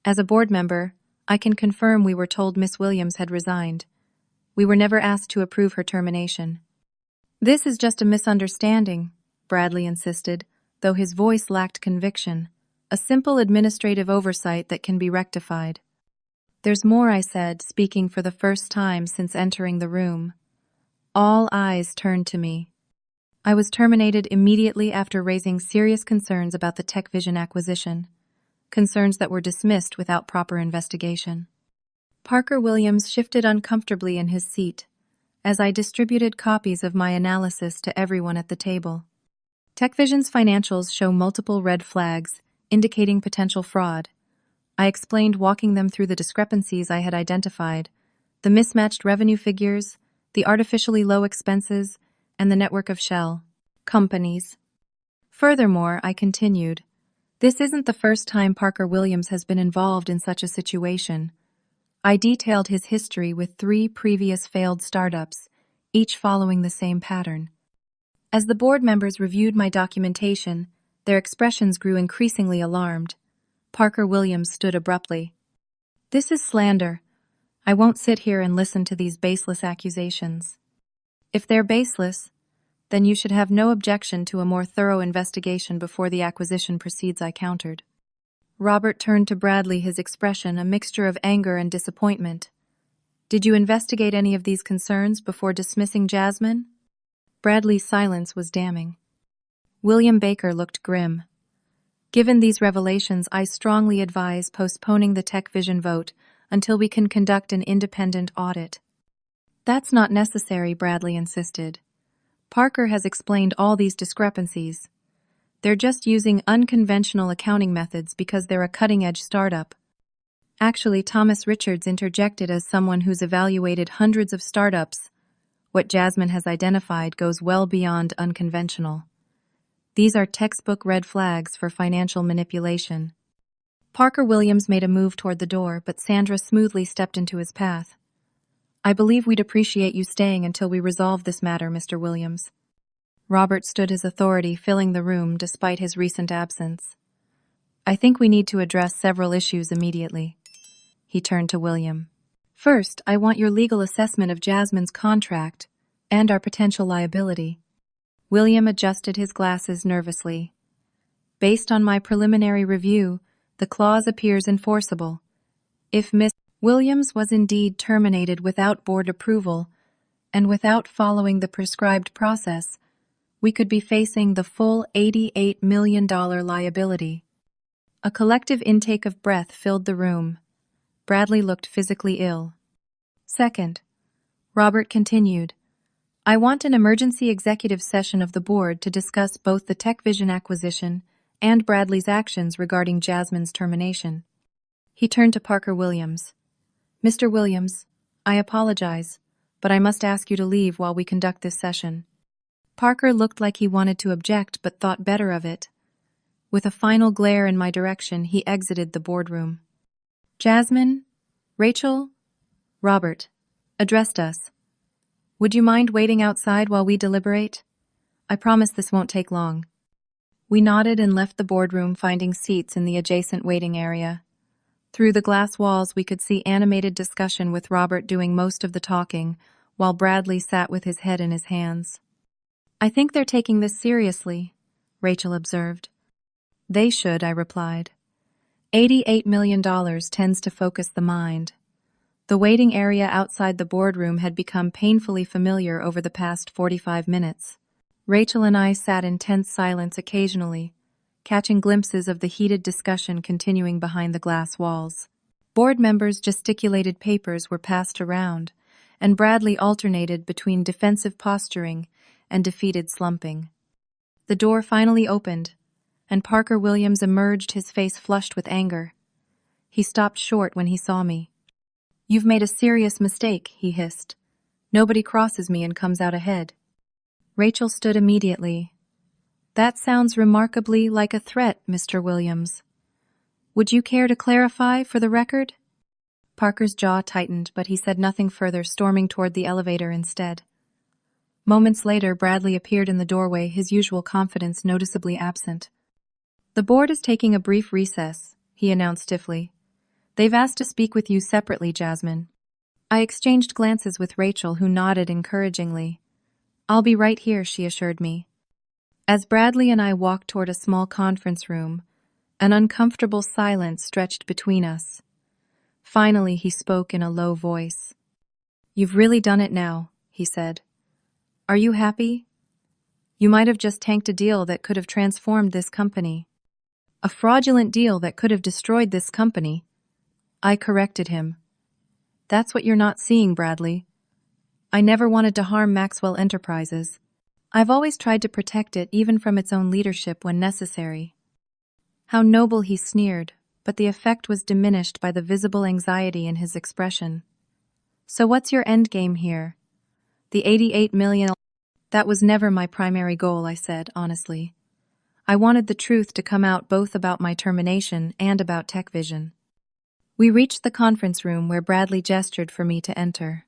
As a board member, I can confirm we were told Miss Williams had resigned. We were never asked to approve her termination. This is just a misunderstanding, Bradley insisted, though his voice lacked conviction. A simple administrative oversight that can be rectified. There's more, I said, speaking for the first time since entering the room. All eyes turned to me. I was terminated immediately after raising serious concerns about the TechVision acquisition, concerns that were dismissed without proper investigation. Parker Williams shifted uncomfortably in his seat as I distributed copies of my analysis to everyone at the table. TechVision's financials show multiple red flags indicating potential fraud. I explained, walking them through the discrepancies I had identified, the mismatched revenue figures, the artificially low expenses, and the network of shell companies. Furthermore, I continued, this isn't the first time Parker Williams has been involved in such a situation. I detailed his history with 3 previous failed startups, each following the same pattern. As the board members reviewed my documentation, their expressions grew increasingly alarmed. Parker Williams stood abruptly. This is slander. I won't sit here and listen to these baseless accusations. If they're baseless, then you should have no objection to a more thorough investigation before the acquisition proceeds, I countered. Robert turned to Bradley, his expression a mixture of anger and disappointment. Did you investigate any of these concerns before dismissing Jasmine? Bradley's silence was damning. William Baker looked grim. Given these revelations, I strongly advise postponing the TechVision vote until we can conduct an independent audit. That's not necessary, Bradley insisted. Parker has explained all these discrepancies. They're just using unconventional accounting methods because they're a cutting-edge startup. Actually, Thomas Richards interjected as someone who's evaluated hundreds of startups. What Jasmine has identified goes well beyond unconventional. These are textbook red flags for financial manipulation. Parker Williams made a move toward the door, but Sandra smoothly stepped into his path. I believe we'd appreciate you staying until we resolve this matter, Mr. Williams. Robert stood his authority, filling the room despite his recent absence. I think we need to address several issues immediately. He turned to William. First, I want your legal assessment of Jasmine's contract and our potential liability. William adjusted his glasses nervously. Based on my preliminary review, the clause appears enforceable. If Miss Williams was indeed terminated without board approval and without following the prescribed process, we could be facing the full $88 million liability. A collective intake of breath filled the room. Bradley looked physically ill. Second, Robert continued, I want an emergency executive session of the board to discuss both the TechVision acquisition and Bradley's actions regarding Jasmine's termination. He turned to Parker Williams. Mr. Williams, I apologize, but I must ask you to leave while we conduct this session. Parker looked like he wanted to object but thought better of it. With a final glare in my direction, he exited the boardroom. Jasmine, Rachel, Robert addressed us. Would you mind waiting outside while we deliberate? I promise this won't take long. We nodded and left the boardroom, finding seats in the adjacent waiting area. Through the glass walls, we could see animated discussion with Robert doing most of the talking, while Bradley sat with his head in his hands. I think they're taking this seriously, Rachel observed. They should, I replied. $88 million tends to focus the mind. The waiting area outside the boardroom had become painfully familiar over the past 45 minutes. Rachel and I sat in tense silence occasionally, catching glimpses of the heated discussion continuing behind the glass walls. Board members' gesticulated papers were passed around, and Bradley alternated between defensive posturing and defeated slumping. The door finally opened, and Parker Williams emerged, his face flushed with anger. He stopped short when he saw me. You've made a serious mistake, he hissed. Nobody crosses me and comes out ahead. Rachel stood immediately. That sounds remarkably like a threat, Mr. Williams. Would you care to clarify for the record? Parker's jaw tightened, but he said nothing further, storming toward the elevator instead. Moments later, Bradley appeared in the doorway, his usual confidence noticeably absent. The board is taking a brief recess, he announced stiffly. They've asked to speak with you separately, Jasmine. I exchanged glances with Rachel, who nodded encouragingly. I'll be right here, she assured me. As Bradley and I walked toward a small conference room, an uncomfortable silence stretched between us. Finally, he spoke in a low voice. You've really done it now, he said. Are you happy? You might have just tanked a deal that could have transformed this company. A fraudulent deal that could have destroyed this company. I corrected him. That's what you're not seeing, Bradley. I never wanted to harm Maxwell Enterprises. I've always tried to protect it even from its own leadership when necessary. How noble, he sneered, but the effect was diminished by the visible anxiety in his expression. So what's your endgame here? The 88 million? That was never my primary goal, I said, honestly. I wanted the truth to come out both about my termination and about TechVision. We reached the conference room where Bradley gestured for me to enter.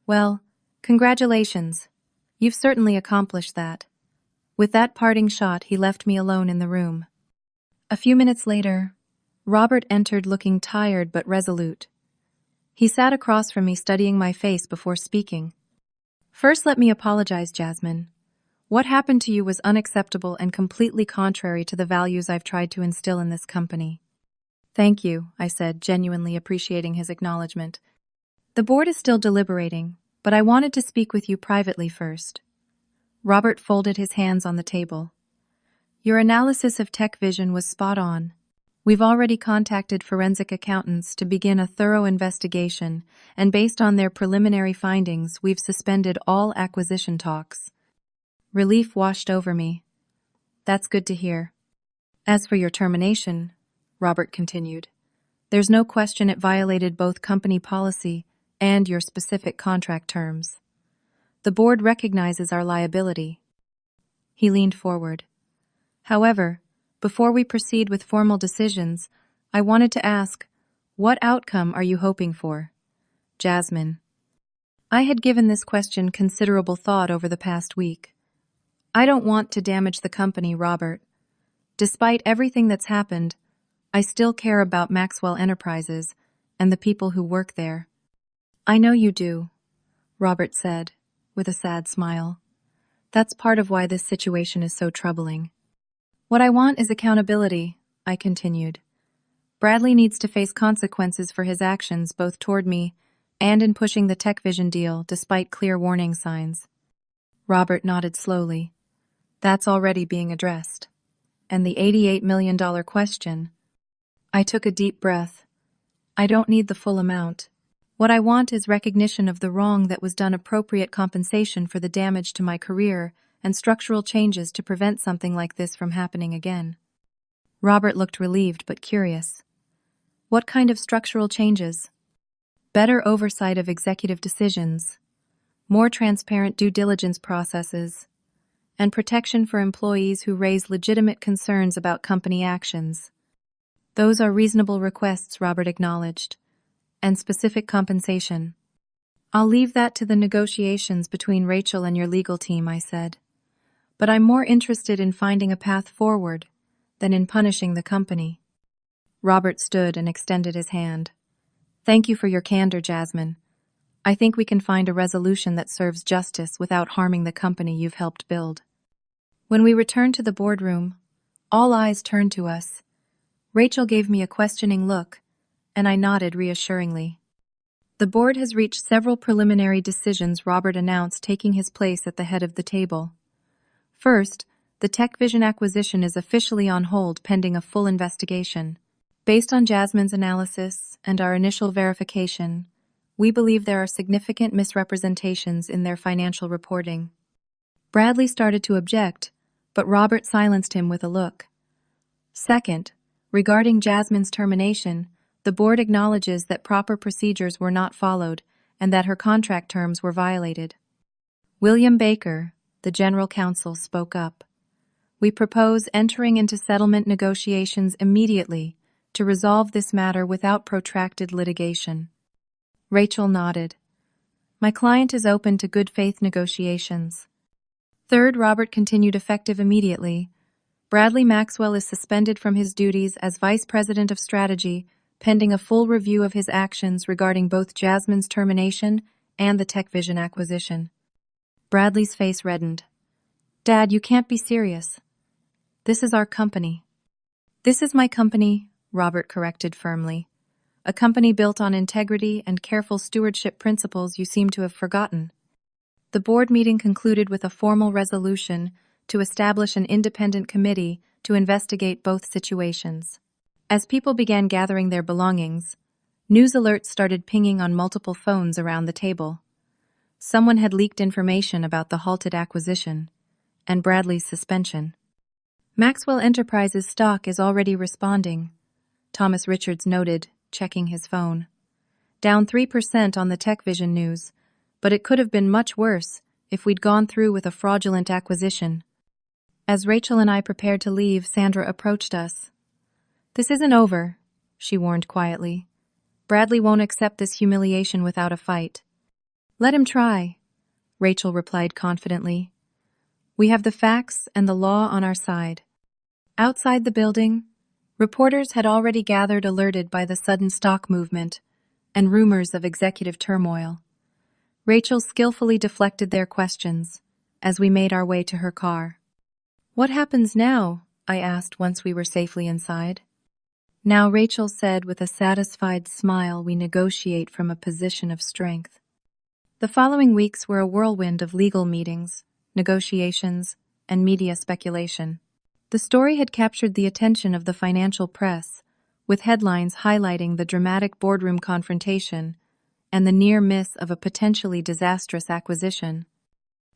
Well, congratulations. You've certainly accomplished that. With that parting shot, he left me alone in the room. A few minutes later, Robert entered looking tired but resolute. He sat across from me, studying my face before speaking. First, let me apologize, Jasmine. What happened to you was unacceptable and completely contrary to the values I've tried to instill in this company. Thank you, I said, genuinely appreciating his acknowledgement. The board is still deliberating, but I wanted to speak with you privately first. Robert folded his hands on the table. Your analysis of TechVision was spot on. We've already contacted forensic accountants to begin a thorough investigation, and based on their preliminary findings, we've suspended all acquisition talks. Relief washed over me. That's good to hear. As for your termination, Robert continued, there's no question it violated both company policy and your specific contract terms. The board recognizes our liability. He leaned forward. However, before we proceed with formal decisions, I wanted to ask, what outcome are you hoping for? Jasmine. I had given this question considerable thought over the past week. I don't want to damage the company, Robert. Despite everything that's happened, I still care about Maxwell Enterprises and the people who work there. I know you do, Robert said, with a sad smile. That's part of why this situation is so troubling. What I want is accountability, I continued. Bradley needs to face consequences for his actions both toward me and in pushing the TechVision deal despite clear warning signs. Robert nodded slowly. That's already being addressed. And the $88 million question? I took a deep breath. I don't need the full amount. What I want is recognition of the wrong that was done, appropriate compensation for the damage to my career, and structural changes to prevent something like this from happening again. Robert looked relieved but curious. What kind of structural changes? Better oversight of executive decisions, more transparent due diligence processes, and protection for employees who raise legitimate concerns about company actions. Those are reasonable requests, Robert acknowledged, and specific compensation. I'll leave that to the negotiations between Rachel and your legal team, I said. But I'm more interested in finding a path forward than in punishing the company. Robert stood and extended his hand. Thank you for your candor, Jasmine. I think we can find a resolution that serves justice without harming the company you've helped build. When we returned to the boardroom, all eyes turned to us. Rachel gave me a questioning look, and I nodded reassuringly. The board has reached several preliminary decisions, Robert announced, taking his place at the head of the table. First, the TechVision acquisition is officially on hold pending a full investigation. Based on Jasmine's analysis and our initial verification, we believe there are significant misrepresentations in their financial reporting. Bradley started to object, but Robert silenced him with a look. Second, regarding Jasmine's termination, the board acknowledges that proper procedures were not followed and that her contract terms were violated. William Baker, the general counsel, spoke up. We propose entering into settlement negotiations immediately to resolve this matter without protracted litigation. Rachel nodded. My client is open to good faith negotiations. Third, Robert continued, effective immediately. Bradley Maxwell is suspended from his duties as Vice President of Strategy pending a full review of his actions regarding both Jasmine's termination and the TechVision acquisition. Bradley's face reddened. Dad, you can't be serious. This is our company. This is my company, Robert corrected firmly. A company built on integrity and careful stewardship principles you seem to have forgotten. The board meeting concluded with a formal resolution to establish an independent committee to investigate both situations. As people began gathering their belongings, news alerts started pinging on multiple phones around the table. Someone had leaked information about the halted acquisition and Bradley's suspension. Maxwell Enterprises stock is already responding, Thomas Richards noted, checking his phone. Down 3% on the TechVision news, but it could have been much worse if we'd gone through with a fraudulent acquisition. As Rachel and I prepared to leave, Sandra approached us. This isn't over, she warned quietly. Bradley won't accept this humiliation without a fight. Let him try, Rachel replied confidently. We have the facts and the law on our side. Outside the building, reporters had already gathered, alerted by the sudden stock movement and rumors of executive turmoil. Rachel skillfully deflected their questions as we made our way to her car. What happens now? I asked once we were safely inside. Now, Rachel said with a satisfied smile, we negotiate from a position of strength. The following weeks were a whirlwind of legal meetings, negotiations, and media speculation. The story had captured the attention of the financial press, with headlines highlighting the dramatic boardroom confrontation and the near miss of a potentially disastrous acquisition.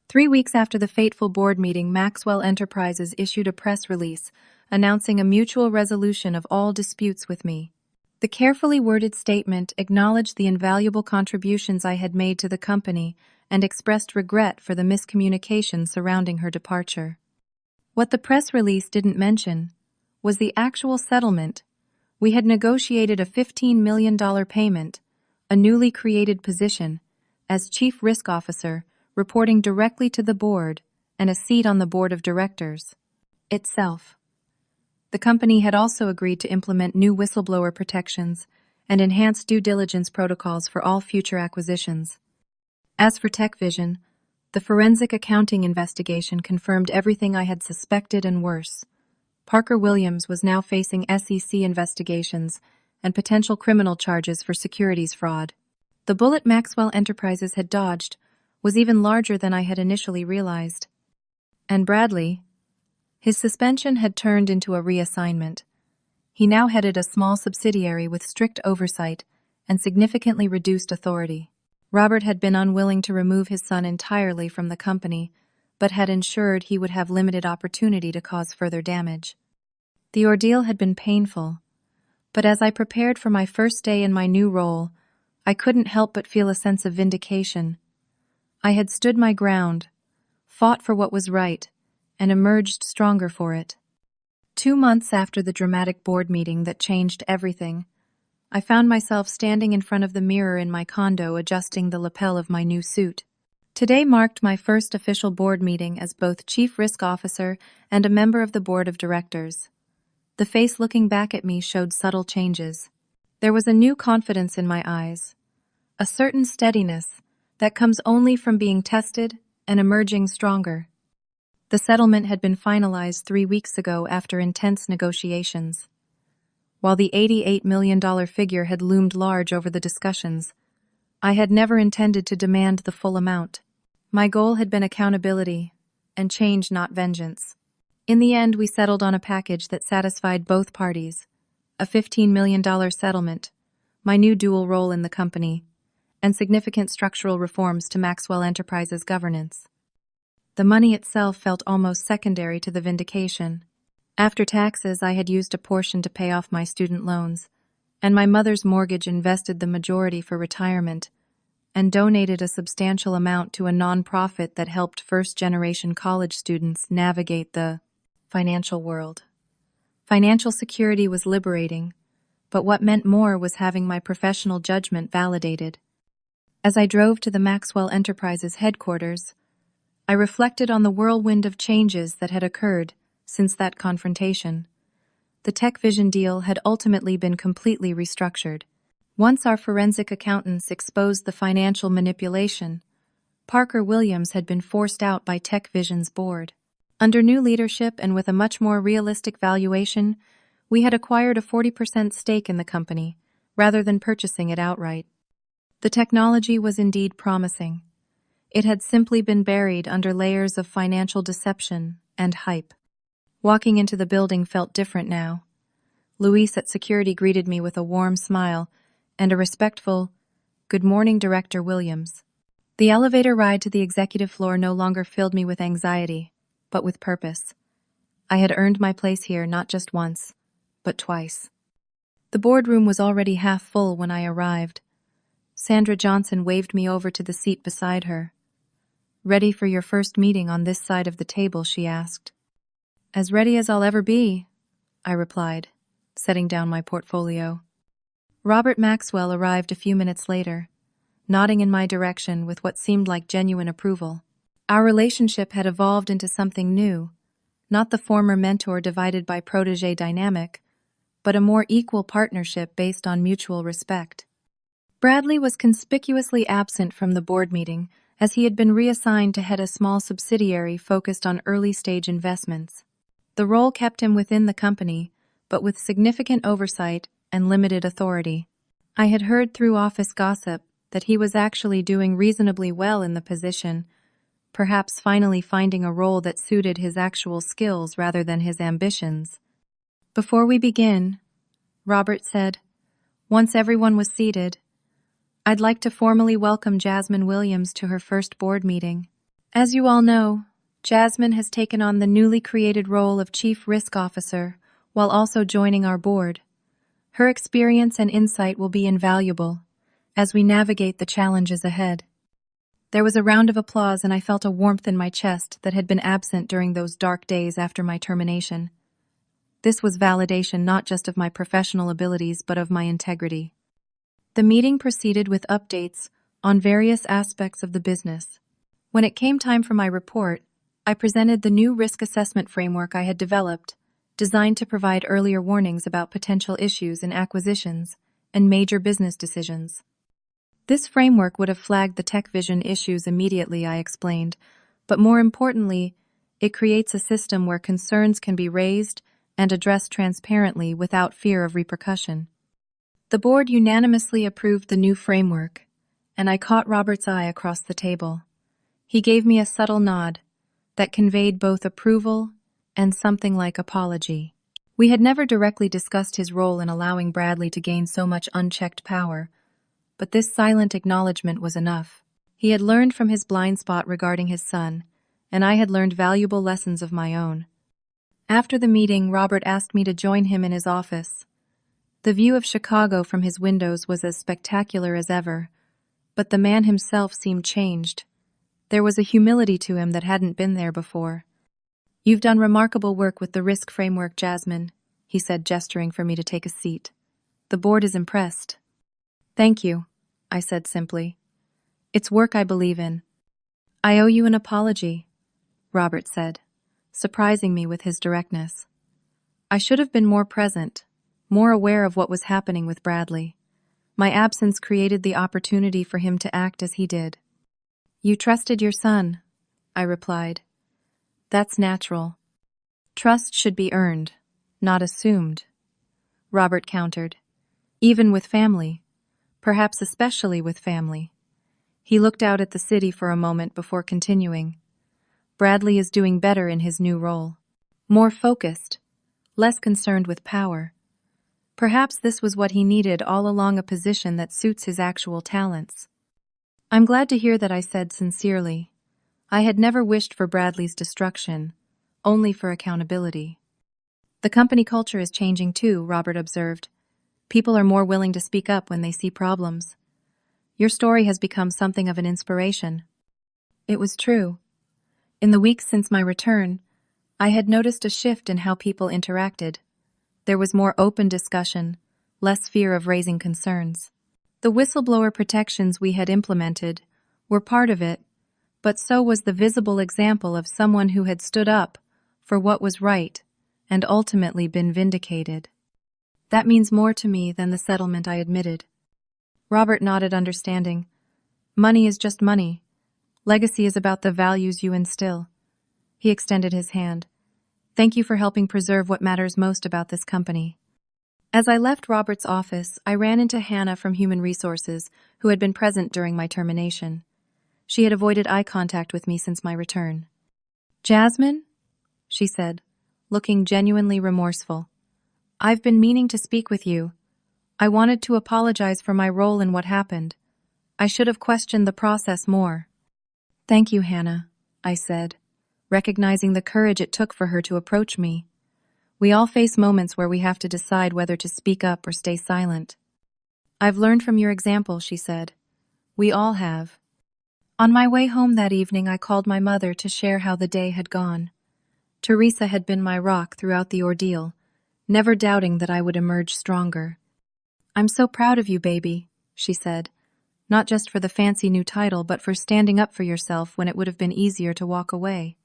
3 weeks after the fateful board meeting, Maxwell Enterprises issued a press release announcing a mutual resolution of all disputes with me. The carefully worded statement acknowledged the invaluable contributions I had made to the company and expressed regret for the miscommunication surrounding her departure. What the press release didn't mention was the actual settlement. We had negotiated a $15 million payment, a newly created position, as Chief Risk Officer, reporting directly to the board, and a seat on the board of directors itself. The company had also agreed to implement new whistleblower protections and enhance due diligence protocols for all future acquisitions. As for TechVision, the forensic accounting investigation confirmed everything I had suspected and worse. Parker Williams was now facing SEC investigations and potential criminal charges for securities fraud. The bullet Maxwell Enterprises had dodged was even larger than I had initially realized. And Bradley, his suspension had turned into a reassignment. He now headed a small subsidiary with strict oversight and significantly reduced authority. Robert had been unwilling to remove his son entirely from the company, but had ensured he would have limited opportunity to cause further damage. The ordeal had been painful, but as I prepared for my first day in my new role, I couldn't help but feel a sense of vindication. I had stood my ground, fought for what was right, and emerged stronger for it. 2 months after the dramatic board meeting that changed everything, I found myself standing in front of the mirror in my condo adjusting the lapel of my new suit. Today marked my first official board meeting as both Chief Risk Officer and a member of the Board of Directors. The face looking back at me showed subtle changes. There was a new confidence in my eyes, a certain steadiness that comes only from being tested and emerging stronger. The settlement had been finalized 3 weeks ago after intense negotiations. While the $88 million figure had loomed large over the discussions, I had never intended to demand the full amount. My goal had been accountability and change, not vengeance. In the end, we settled on a package that satisfied both parties, a $15 million settlement, my new dual role in the company, and significant structural reforms to Maxwell Enterprises' governance. The money itself felt almost secondary to the vindication. After taxes, I had used a portion to pay off my student loans, and my mother's mortgage invested the majority for retirement, and donated a substantial amount to a nonprofit that helped first-generation college students navigate the financial world. Financial security was liberating, but what meant more was having my professional judgment validated. As I drove to the Maxwell Enterprises headquarters, I reflected on the whirlwind of changes that had occurred since that confrontation. the Tech Vision deal had ultimately been completely restructured. Once our forensic accountants exposed the financial manipulation, Parker Williams had been forced out by Tech Vision's board. Under new leadership and with a much more realistic valuation, we had acquired a 40% stake in the company, rather than purchasing it outright. The technology was indeed promising. It had simply been buried under layers of financial deception and hype. Walking into the building felt different now. Luis at security greeted me with a warm smile and a respectful, "Good morning, Director Williams." The elevator ride to the executive floor no longer filled me with anxiety, but with purpose. I had earned my place here not just once, but twice. The boardroom was already half full when I arrived. Sandra Johnson waved me over to the seat beside her. "Ready for your first meeting on this side of the table?" she asked. "As ready as I'll ever be," I replied, setting down my portfolio. Robert Maxwell arrived a few minutes later, nodding in my direction with what seemed like genuine approval. Our relationship had evolved into something new, not the former mentor divided by protege dynamic, but a more equal partnership based on mutual respect. Bradley was conspicuously absent from the board meeting, as he had been reassigned to head a small subsidiary focused on early-stage investments. The role kept him within the company, but with significant oversight and limited authority. I had heard through office gossip that he was actually doing reasonably well in the position, perhaps finally finding a role that suited his actual skills rather than his ambitions. "Before we begin," Robert said, once everyone was seated, "I'd like to formally welcome Jasmine Williams to her first board meeting. As you all know, Jasmine has taken on the newly created role of Chief Risk Officer while also joining our board. Her experience and insight will be invaluable as we navigate the challenges ahead." There was a round of applause and I felt a warmth in my chest that had been absent during those dark days after my termination. This was validation not just of my professional abilities but of my integrity. The meeting proceeded with updates on various aspects of the business. When it came time for my report, I presented the new risk assessment framework I had developed, designed to provide earlier warnings about potential issues in acquisitions and major business decisions. This framework would have flagged the Tech Vision issues immediately, I explained, but more importantly, it creates a system where concerns can be raised and addressed transparently without fear of repercussion. The board unanimously approved the new framework, and I caught Robert's eye across the table. He gave me a subtle nod that conveyed both approval and something like apology. We had never directly discussed his role in allowing Bradley to gain so much unchecked power, but this silent acknowledgement was enough. He had learned from his blind spot regarding his son, and I had learned valuable lessons of my own. After the meeting, Robert asked me to join him in his office. The view of Chicago from his windows was as spectacular as ever, but the man himself seemed changed. There was a humility to him that hadn't been there before. "You've done remarkable work with the risk framework, Jasmine," he said, gesturing for me to take a seat. "The board is impressed." "Thank you," I said simply. "It's work I believe in." "I owe you an apology," Robert said, surprising me with his directness. I should have been more present, more aware of what was happening with Bradley. My absence created the opportunity for him to act as he did. "You trusted your son," I replied. "That's natural. Trust should be earned, not assumed," Robert countered. "Even with family. Perhaps especially with family." He looked out at the city for a moment before continuing. "Bradley is doing better in his new role. More focused, less concerned with power. Perhaps this was what he needed all along, a position that suits his actual talents." "I'm glad to hear that," I said sincerely. I had never wished for Bradley's destruction, only for accountability. "The company culture is changing too," Robert observed. "People are more willing to speak up when they see problems. Your story has become something of an inspiration." It was true. In the weeks since my return, I had noticed a shift in how people interacted. There was more open discussion, less fear of raising concerns. The whistleblower protections we had implemented were part of it, but so was the visible example of someone who had stood up for what was right and ultimately been vindicated. That means more to me than the settlement, I admitted. Robert nodded, understanding. Money is just money. Legacy is about the values you instill. He extended his hand. Thank you for helping preserve what matters most about this company. As I left Robert's office, I ran into Hannah from Human Resources, who had been present during my termination. She had avoided eye contact with me since my return. Jasmine? She said, looking genuinely remorseful. I've been meaning to speak with you. I wanted to apologize for my role in what happened. I should have questioned the process more. Thank you, Hannah, I said, recognizing the courage it took for her to approach me. We all face moments where we have to decide whether to speak up or stay silent. I've learned from your example, she said. We all have. On my way home that evening, I called my mother to share how the day had gone. Teresa had been my rock throughout the ordeal, never doubting that I would emerge stronger. I'm so proud of you, baby, she said, not just for the fancy new title, but for standing up for yourself when it would have been easier to walk away.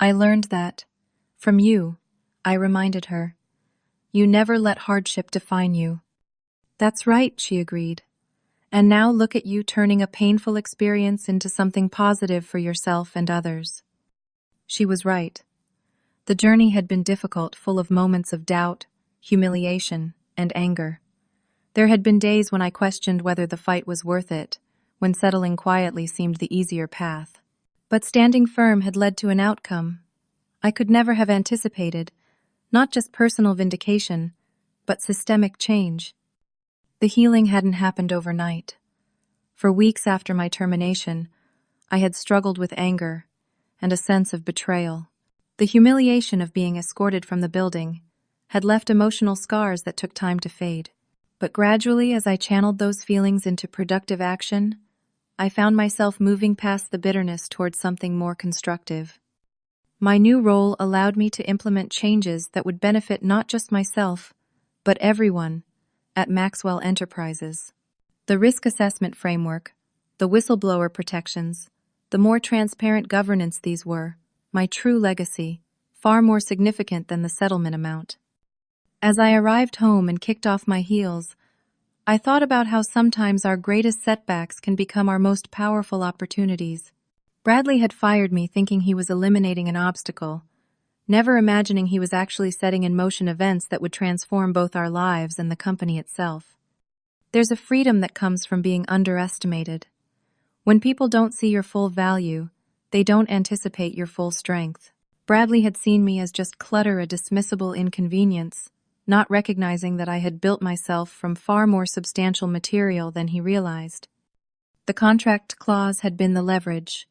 I learned that. From you, I reminded her. You never let hardship define you. That's right, she agreed. And now look at you turning a painful experience into something positive for yourself and others. She was right. The journey had been difficult, full of moments of doubt, humiliation, and anger. There had been days when I questioned whether the fight was worth it, when settling quietly seemed the easier path. But standing firm had led to an outcome I could never have anticipated, not just personal vindication, but systemic change. The healing hadn't happened overnight. For weeks after my termination, I had struggled with anger and a sense of betrayal. The humiliation of being escorted from the building had left emotional scars that took time to fade. But gradually, as I channeled those feelings into productive action, I found myself moving past the bitterness towards something more constructive. My new role allowed me to implement changes that would benefit not just myself, but everyone at Maxwell Enterprises. The risk assessment framework, the whistleblower protections, the more transparent governance, these were my true legacy, far more significant than the settlement amount. As I arrived home and kicked off my heels, I thought about how sometimes our greatest setbacks can become our most powerful opportunities. Bradley had fired me thinking he was eliminating an obstacle, never imagining he was actually setting in motion events that would transform both our lives and the company itself. There's a freedom that comes from being underestimated. When people don't see your full value, they don't anticipate your full strength. Bradley had seen me as just clutter, a dismissible inconvenience, not recognizing that I had built myself from far more substantial material than he realized. The contract clause had been the leverage,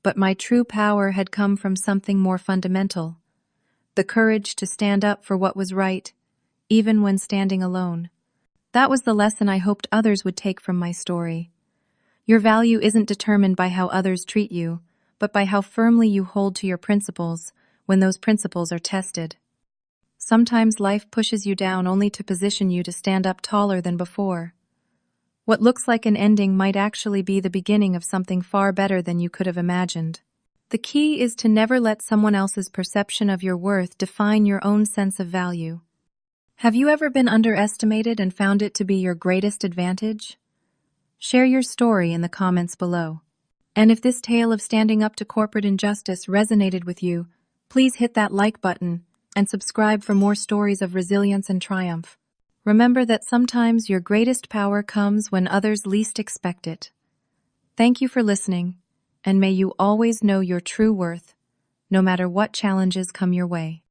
but my true power had come from something more fundamental, the courage to stand up for what was right, even when standing alone. That was the lesson I hoped others would take from my story. Your value isn't determined by how others treat you, but by how firmly you hold to your principles when those principles are tested. Sometimes life pushes you down only to position you to stand up taller than before. What looks like an ending might actually be the beginning of something far better than you could have imagined. The key is to never let someone else's perception of your worth define your own sense of value. Have you ever been underestimated and found it to be your greatest advantage? Share your story in the comments below. And if this tale of standing up to corporate injustice resonated with you, please hit that like button and subscribe for more stories of resilience and triumph. Remember that sometimes your greatest power comes when others least expect it. Thank you for listening, and may you always know your true worth, no matter what challenges come your way.